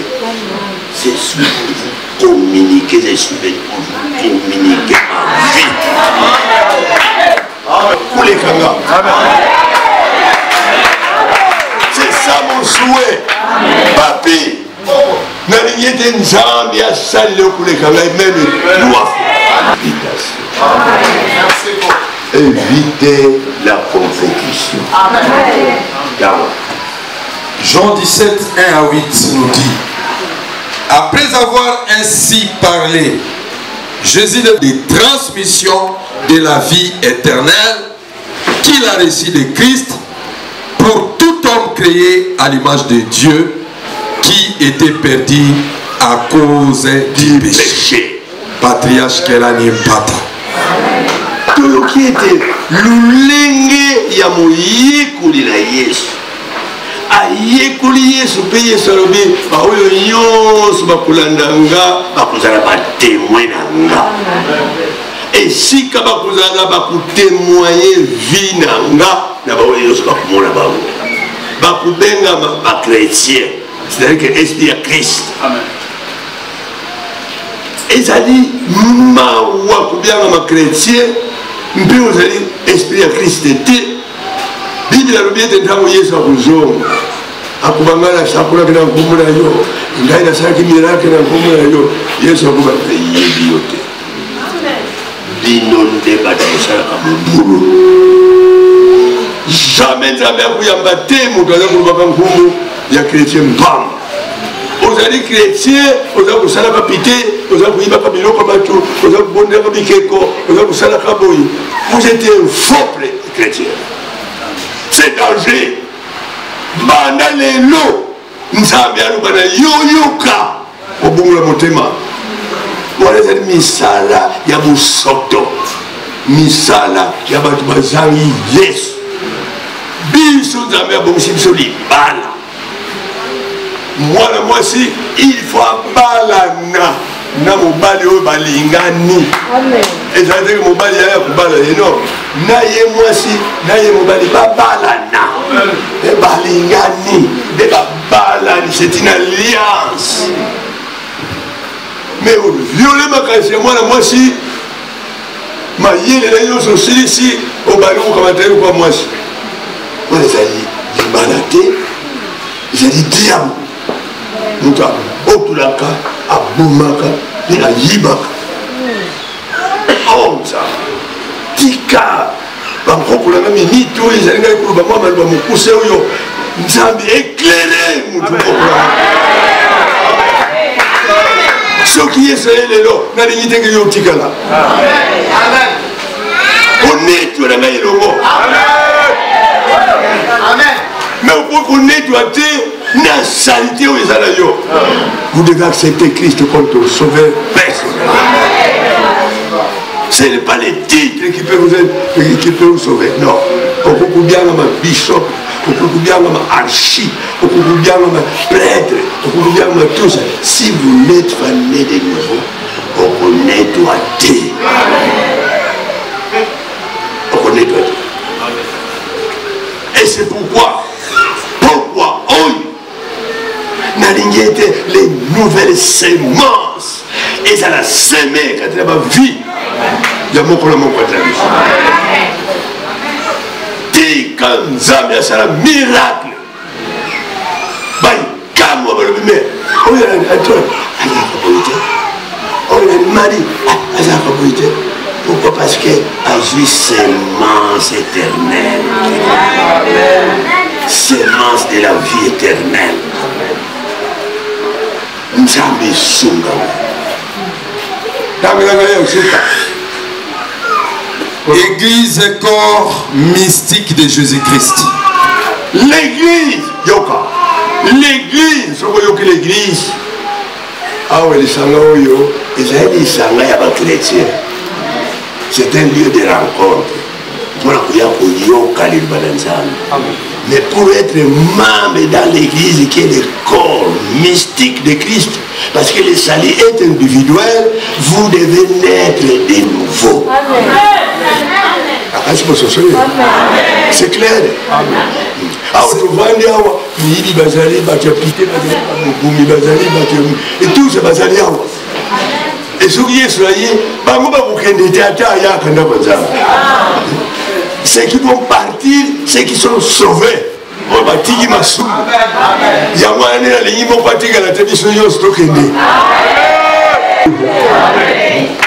C'est sûr. Communiquer, c'est sûr. Communiquer en vie. Pour les kangas. C'est ça mon souhait. Papi, nalingi nzambi asali okuleka ngai même loi. Évitez la compétition. Jean 17, 1 à 8 nous dit: après avoir ainsi parlé, Jésus des transmissions de la vie éternelle qu'il a reçu de Christ pour tout homme créé à l'image de Dieu qui était perdu à cause du péché. Patriarche Kelani Mpata. Tout ce qui était l'ulenge ya moyekuli na Yesu. Ayekuli Yesu pe Yesu alobi ba oyo nyonso bakolanda nga bakozala ba témoin na nga. Esika bakozala bakotémoigner vie na nga na ba oyo nyonso bakomona bango. Bakubengama ba chrétien. C'est-à-dire que l'esprit à Christ. Amen. Ezali mawa kubengama chrétien. Mpe ozali esprit à Christ te. Bible alobi ete ntango Yesu akuzonga akubangala sakulaki na nkombo na yo ngai nasalaki miracle na nkombo na yo Yesu akuba yebi yo te bino nde bato bosalaka mobulu jamais nzambe akuyamba te moto aza kolobaka nkombo ya chrétien mpamba ozali chrétien oza kosalaka pite oza koyibaka biloko bato oza kobondelaka bikeko oza kosalaka boyi vous êtes un faux chrétien. C'est danger. Banda lelo nzambe aluba na yoyoka obungula motema. Wala zali misala ya busoto. Misala ya batu bazangi Yesu. Biso nzambe abongisi biso libala. Mwana mwasi il faut abalana na mobali oyo balingani. Ezali que mobali ya kubala eno na ye mwasi na ye mobali babalana balingani de babalani, c'est une alliance. Mais violer makasi ya mwana mwasi mayele na yo sosilisi obali kukamateli kwa mwasi wana ezali libala te ezali diable mutu abotolaka abomaka mpe ayibaka onza tika bakokolanga miniti oyo ezali ngai koloba mwa maloba mokuse oyo nzambe éclaire mutu kokolanga soki Yesu lelo nalingi ndenge yo otikala onetwa na ngai elongo mais okoki konetwa te na salité oyo eza na yo. Vous devez accepter Christ comme ton sauveur personnel. Ce n'est pas les titres qui peuvent vous sauver. Non. Okoki biangama bishop, okoki biangama archi, okoki biangama prêtre, okoki biangama tout ça. Si vous n'êtes pas né de nouveau, on connaît toi te. On connaît toi te. Et c'est pourquoi, oui, na les nouvelles semences. Et ça l'a semé quand elle a vie. Il y a mon problème pour la vie. T'es comme ça, c'est un miracle. On a mari, pourquoi? Parce qu'elle a joué sémence éternelle. Sémence de la vie éternelle. Nzambe sunga. Église et corps mystique de Jésus-Christ. L'église, Yoka. L'église, c'est l'église. Ah oui, les sangoyo, c'est un lieu de rencontre. Mais pour être membre dans l'église qui est le corps mystique de Christ, parce que le salut est individuel, vous devez naître de nouveau. C'est clair. Et tout ce bazali. Et ceux qui sont ceux qui vont partir, ceux qui sont sauvés.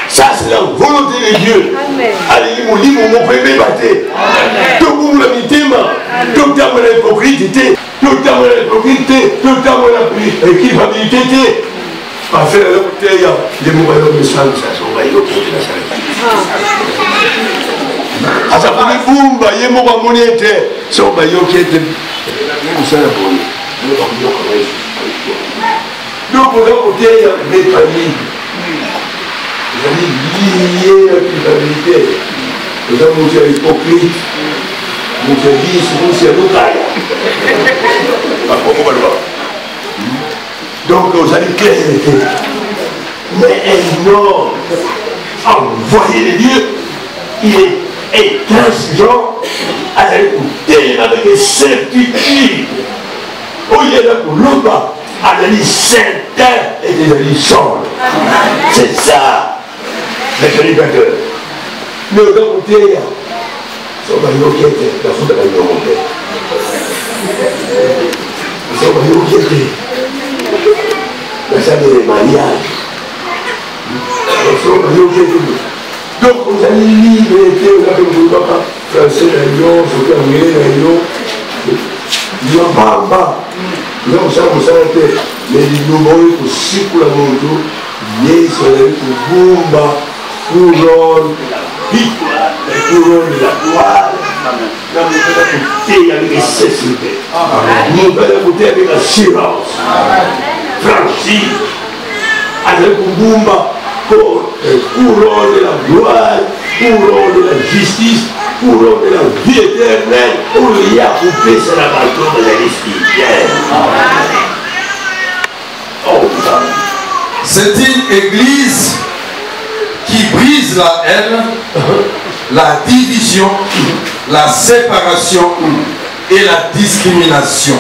Ça, c'est la volonté de Dieu. Allez, mon livre, mon premier bâté. Tout le monde l'a mis tes mains. Tout le temps, on a l'hypocrité. Tout le temps, on a l'hypocrité. Tout le temps, on a l'équipabilité. Pas faire la bouteille. Les mauvais hommes de sang, ça, on va y retrouver la salle. Ah, ça peut être boum, il y a mon monnaie. Ça, on va y retrouver. Donc, on a bouteille, les familles. Vous allez lier la culpabilité. Vous avez montré l'hypocrite. Vous avez dit, c'est l'otaille. Donc vous allez clairer. Mais un homme envoyé de Dieu, il est intransigeant à l'écouter avec certitude. Au lieu de pour l'autre, à la certain et des sombre. C'est ça. Les prédicateurs. Mais au côté, ils sont pas inquiétés. La faute est inquiétée. Ils sont pas inquiétés. La salle des mariages. Ils sont pas inquiétés. Donc, vous allez lire les théories, vous avez papa, français, l'avion, sauter anglais, l'avion. Ils n'ont pas en bas. Ils ont ça pour s'arrêter. Mais ils n'ont pas eu pour six pour la moto. Ils sont allés pour Bumba. Couronne, victoire, la couronne de la gloire. Nous allons écouter avec nécessité. Nous allons écouter avec assurance. Franchise. Avec Bumba, couronne de la gloire, couronne de la justice, couronne de la vie éternelle. Pour y accouper, c'est la bâton de la spirituelle. C'est une église qui brise la haine, la division, la séparation et la discrimination.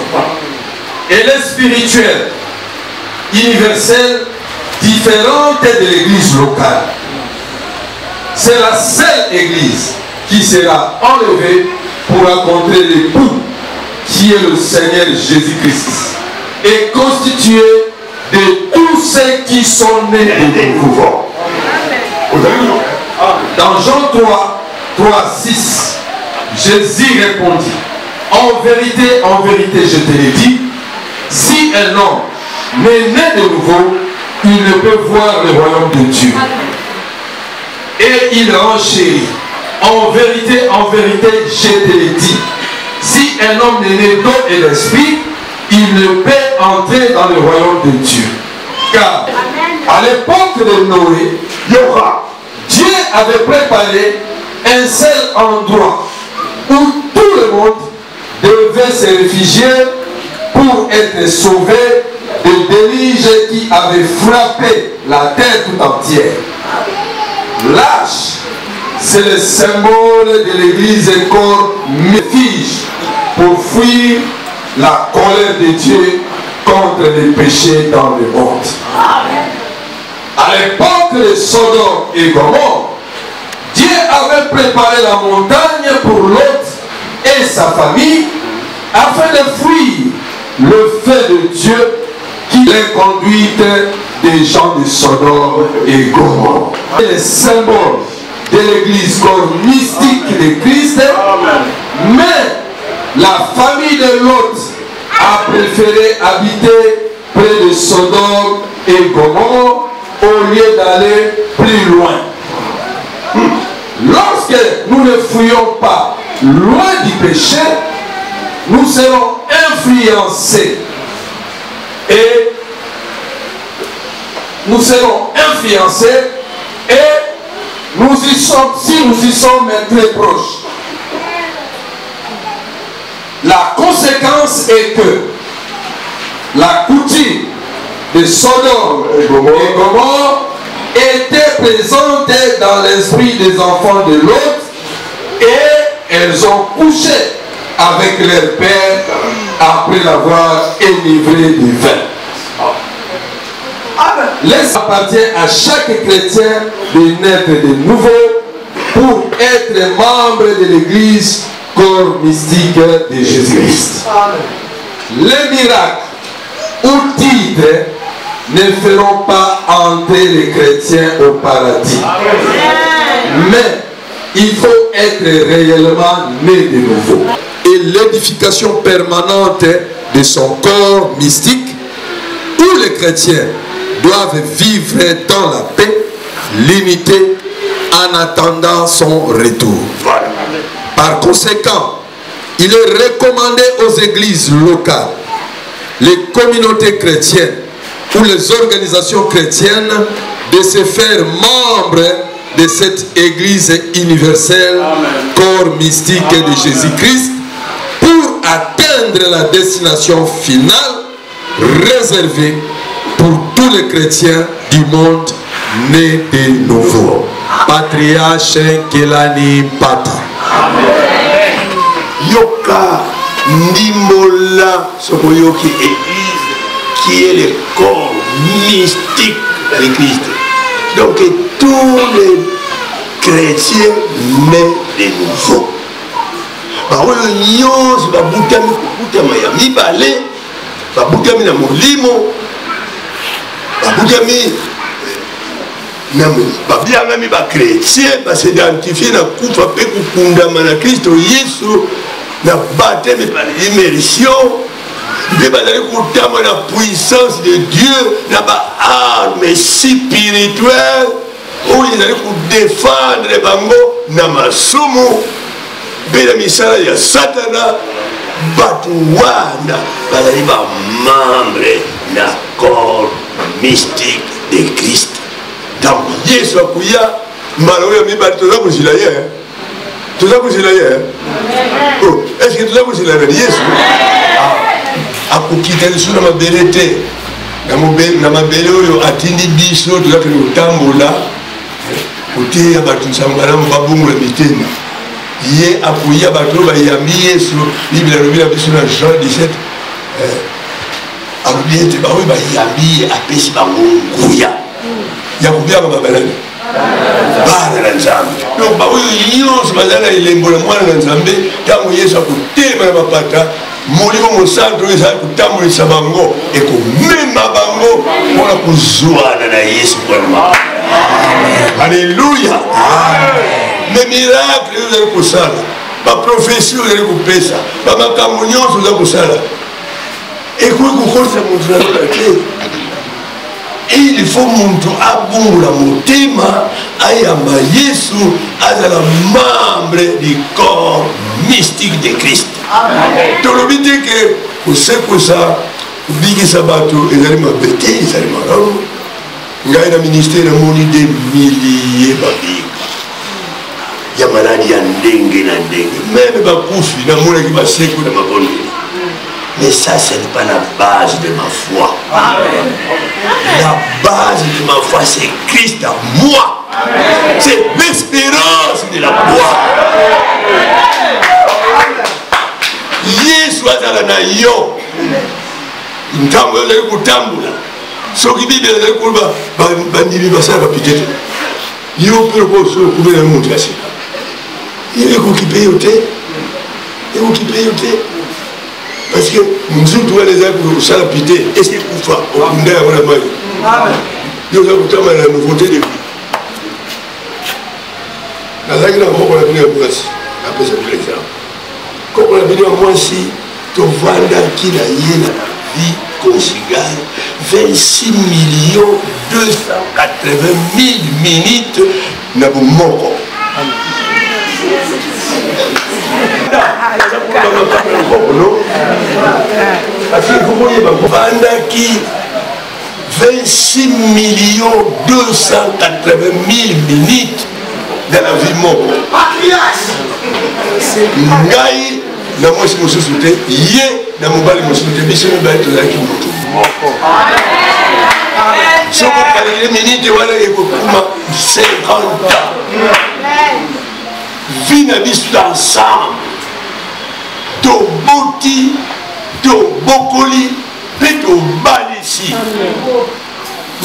Elle est spirituelle, universelle, différente de l'église locale. C'est la seule église qui sera enlevée pour rencontrer l'époux qui est le Seigneur Jésus-Christ et constituée de tous ceux qui sont nés de nouveau. Dans Jean 3, 6, Jésus répondit, en vérité, je te l'ai dit, si un homme n'est né de nouveau, il ne peut voir le royaume de Dieu. Et il renchérit, en vérité, je te l'ai dit, si un homme n'est né d'eau et d'esprit, il ne peut entrer dans le royaume de Dieu. Car à l'époque de Noé, Dieu avait préparé un seul endroit où tout le monde devait se réfugier pour être sauvé des déluge qui avait frappé la terre tout entière. L'arche, c'est le symbole de l'église et corps méfige pour fuir la colère de Dieu contre les péchés dans le monde. À l'époque de Sodome et Gomorrhe, Dieu avait préparé la montagne pour Lot et sa famille afin de fuir le feu de Dieu qui les conduite des gens de Sodome et Gomorrhe. Les symboles de l'église corps mystique de Christ, mais la famille de Lot a préféré habiter près de Sodome et Gomorrhe au lieu d'aller plus loin. Lorsque nous ne fuyons pas loin du péché, nous serons influencés et nous y sommes, si nous y sommes très proches. La conséquence est que la coutume de Sodome et Gomorrhe était présente dans l'esprit des enfants de Lot et elles ont couché avec leur père après l'avoir enivré du vin. Laisse appartient à chaque chrétien de naître de nouveau pour être membre de l'église corps mystique de Jésus-Christ. Les miracles ou titres ne feront pas entrer les chrétiens au paradis. Mais il faut être réellement né de nouveau. Et l'édification permanente de son corps mystique, où les chrétiens doivent vivre dans la paix, l'unité, en attendant son retour. Par conséquent, il est recommandé aux églises locales, les communautés chrétiennes ou les organisations chrétiennes de se faire membres de cette église universelle, corps mystique de Jésus-Christ, pour atteindre la destination finale réservée pour tous les chrétiens du monde nés de nouveau. Patriarche Kelani Pata. Yoka Ndimola Sokoyoki Église, qui est le corps mystique de Christ. Donc tous les chrétiens nés de nouveau. Baoyo nyonso babutami kokutama ya mibale, babutami na molimo, babutami babiangami bakretien basidentifie na kufa mpe kokundama na Kristo Yesu na bateme par immersion mpe bazali kotamba na puissance de Dieu na baarme spirituelle oyo ezali kodefendre bango na masumu mpe na misala ya Satana. Bato wana bazali bamembre na corps mystique de Christ. Donc Yesu akuya mbala oyo mibali toza kozila ye, toza kozila ye. Oh, est-ce que toza kozila na Yesu? Akokita lisu na mabele te, na mabele oyo atindi biso toza kende kotambola koteya bato nsango malamu babongola mitema. Ye akuya bato bayambi Yesu. Bible alobi na biso na Jean 17 alobi ete baoyo bayambi ye apesi bango nguya ya kobiaka babalani bana na Nzambe. Donc baoyo nyonso bazali na elembo na mwana na Nzambe ntango Yesu akotema na mapata molimo mosantu oyo ezali kotambolisa bango ekomema bango mpona kozwana na Yesu vraiment. Alléluia. Les miracles vous allez pour ça, la prophétie vous allez pour ça, la macamounion vous allez pour ça. Et quoi que vous faites, il faut montrer à bon la motema, ayamba Yesu, à la membre du corps mystique de Christ. Tout le but est que vous savez que ça, vous dites que ça va tout, et vous allez m'embêter, vous allez m'arranger. Il y a un ministère de monnaie des milliers de babiques. Il y a maladie à ndenge na ndenge. Même bakufi na mona ki baseko na mabondi. Mais ça, ce n'est pas la base de ma foi. Amen. La base de ma foi, c'est Christ à moi. C'est l'espérance de la foi. Yesu azala na yo. ntambo ezali kotambula soki bible ezali koloba bandimi basalaka pitete yo mpe lokola osolo okubela moto ya sika ekokipe yo te parce que nzutu wana ezali kosala pite esi kufa okunda yango na mai yo oza kotamana na nouveauté de vie nazalaki na moko na bino ya mwasi napesa bino exemple koko na bino ya mwasi tovandaki na ye na vie conjugale 26 280 000 minutes na bomoko vandaki 26 280 000 minutes dans la vie moko ngai na mwasi mosusu te ye na mobali mosusu te biso mibali tozalaki motu moko soko kalile minute wana ekokuma 50 ans vie na biso ensemble toboti tobokoli mpe tobalisi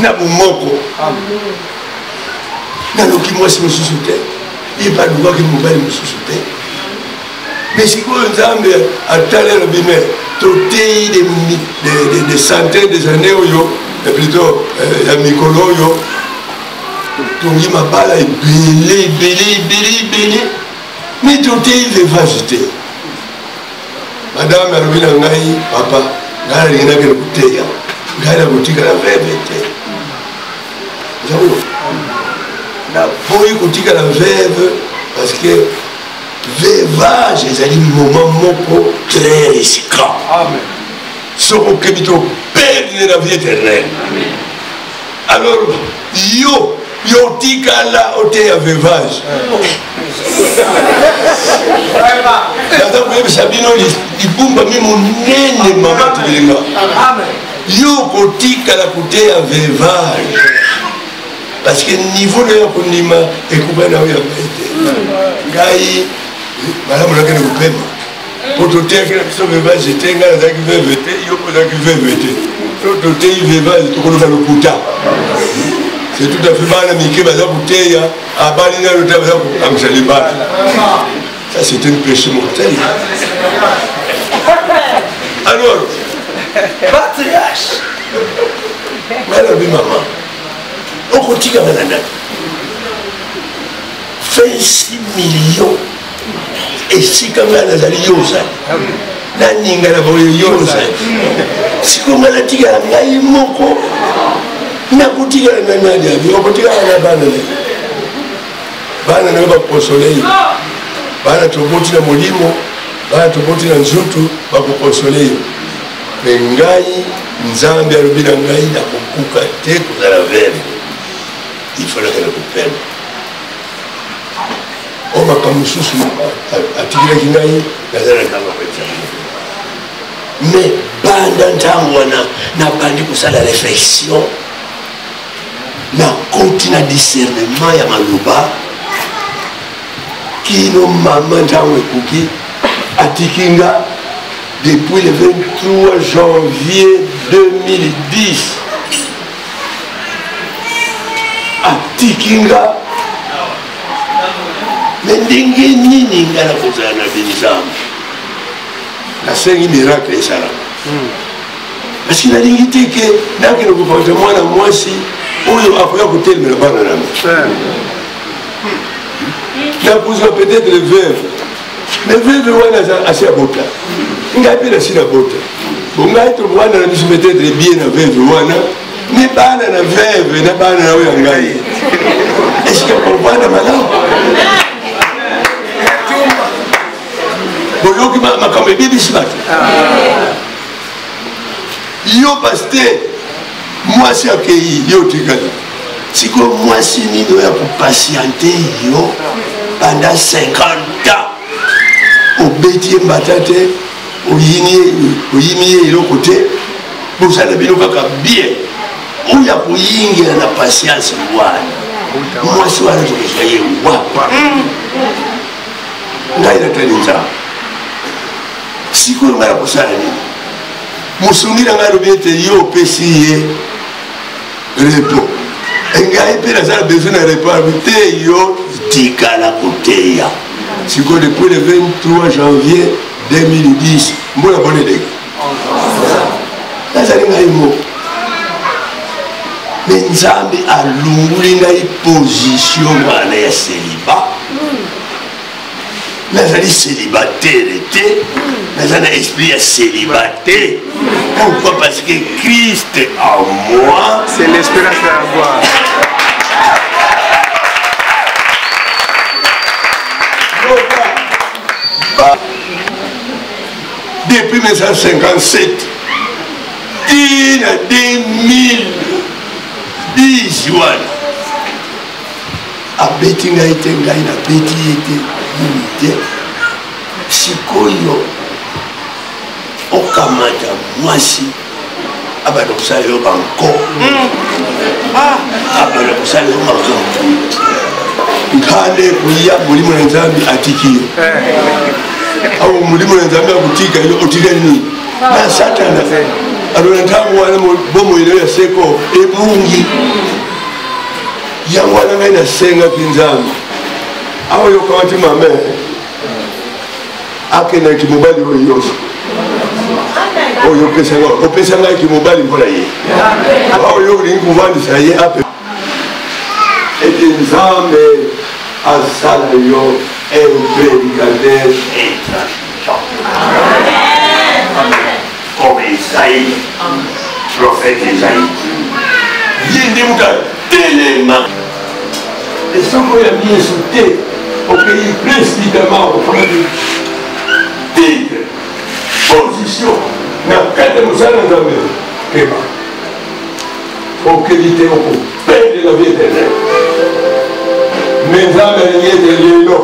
na bomoko naloki mwasi mosusu te ye mpe alukaki mobali mosusu te mais sikoyo nzambe atala elobi me toteyi des centaines des années oyo plutôt ya mikolo oyo totongi mabala ebele mais toteyi vevage te madame alobi na ngai papa ngai nalingi nakende koteya ngai na kotikala veve te naboyi kotikala veve parce que vevage ezali moment moko très risquant soki okebi toperdre la vie éternelle alors yo tikala oteya vevage naza koyebisa bino libumba mi monene mama tibelenga yo kotikala koteya vevage parce que niveau na yo kondima ekuba na oyo ya ngai te ngai malamu nakende kopema po toteyaki na biso vevage te ngai nazalaki veve te yo mpo ozalaki veve te to toteyi vevage tokoloba lokuta c'est tout à fait bana mike baza koteya abali nano te baza kokangisa libala ça c'est un péché mortel alors patriarche nalobi mama okotikanga na nani 26 millions esika ngai nazali yozali naninga na boyo yozali siko ngai natikala ngai moko nakotikala na nani abi okotikala na bana na yo bakokonsole yo bana toboti na molimo bana toboti na nzutu bakokonsole yo me ngai nzambe alobi na ngai nakokuka te kozala veve ifalaka na kopema o makambo mosusu atikilaki ngai nazala ntango kotia mais banda ntango wana nabandi kosala réflexion nakoti na discernement ya maloba kino mama ntango ekoki atikinga depuis le 23 janvier 2010 atikinga me ndenge nini nga na kozala na benizambe nasengi miracle esalama parce que nalingi te ke nakende kopata mwana mwasi oyo akoya kotelemela bana nami nakozwa peut-être le veuve me veuve wana asi abota ngai mpe nasi na bota bo ngai tovanda na biso peut-être bien na veuve wana me bana na veuve na bana na oyo ya ngai est-ce que comprendre malamu boyoki makambo ebebisi bato yo paster mwasi akei yo tikali sikoyo mwasi nini oyo akopatiente yo pendant 50 ans obeti ye mbata te oyini ye eloko te bosala bino kaka bien oyo akoyingela na patience wana mwasi wana tokozwa ye wapa ngai natali nzambe sikoyo ngai nakosala nini mosungi na ngai alobi ete yo opesi ye repo engai mpe naza na besoin na repo alobi te yo tikala koteya sikoyo depuis le 23 janvier 2010 mbona bone deke nazali ngai moko me nzambe alunguli ngai position wana ya célibat nazali célibataire te naza na esprit ya célibataire. Pourquoi? Parce que Christ en moi, c'est l'espérance de la gloire. Depuis 1957 tina 2010 wana abeti ngai te ngai nabeti ye te yini te sikoyo okamata mwasi abanda kosala yo banko abanda kosala yo banko nkande kuya molimo na nzambe atiki yo awo molimo na nzambe akutika yo otika nini na satana alona ntango wana bomoyelo ya seko ebungi yango wana ngai nasengaki nzambe awo yokamati mame akendaki mobali oyo nyonso oyo opesa ngaki mobali mpona ye oyo olingi kovandisa ye ape ete nzambe asala yo un prédicateur intransigeant comme Isaïe, prophète Isaïe. Ye ndi mutu atelema esoko ya mieso te okei précisément okona titre position na kati ya mosala na nzambe keba okeli te okopendre la vie éternelle me nzambe alingi ete lelo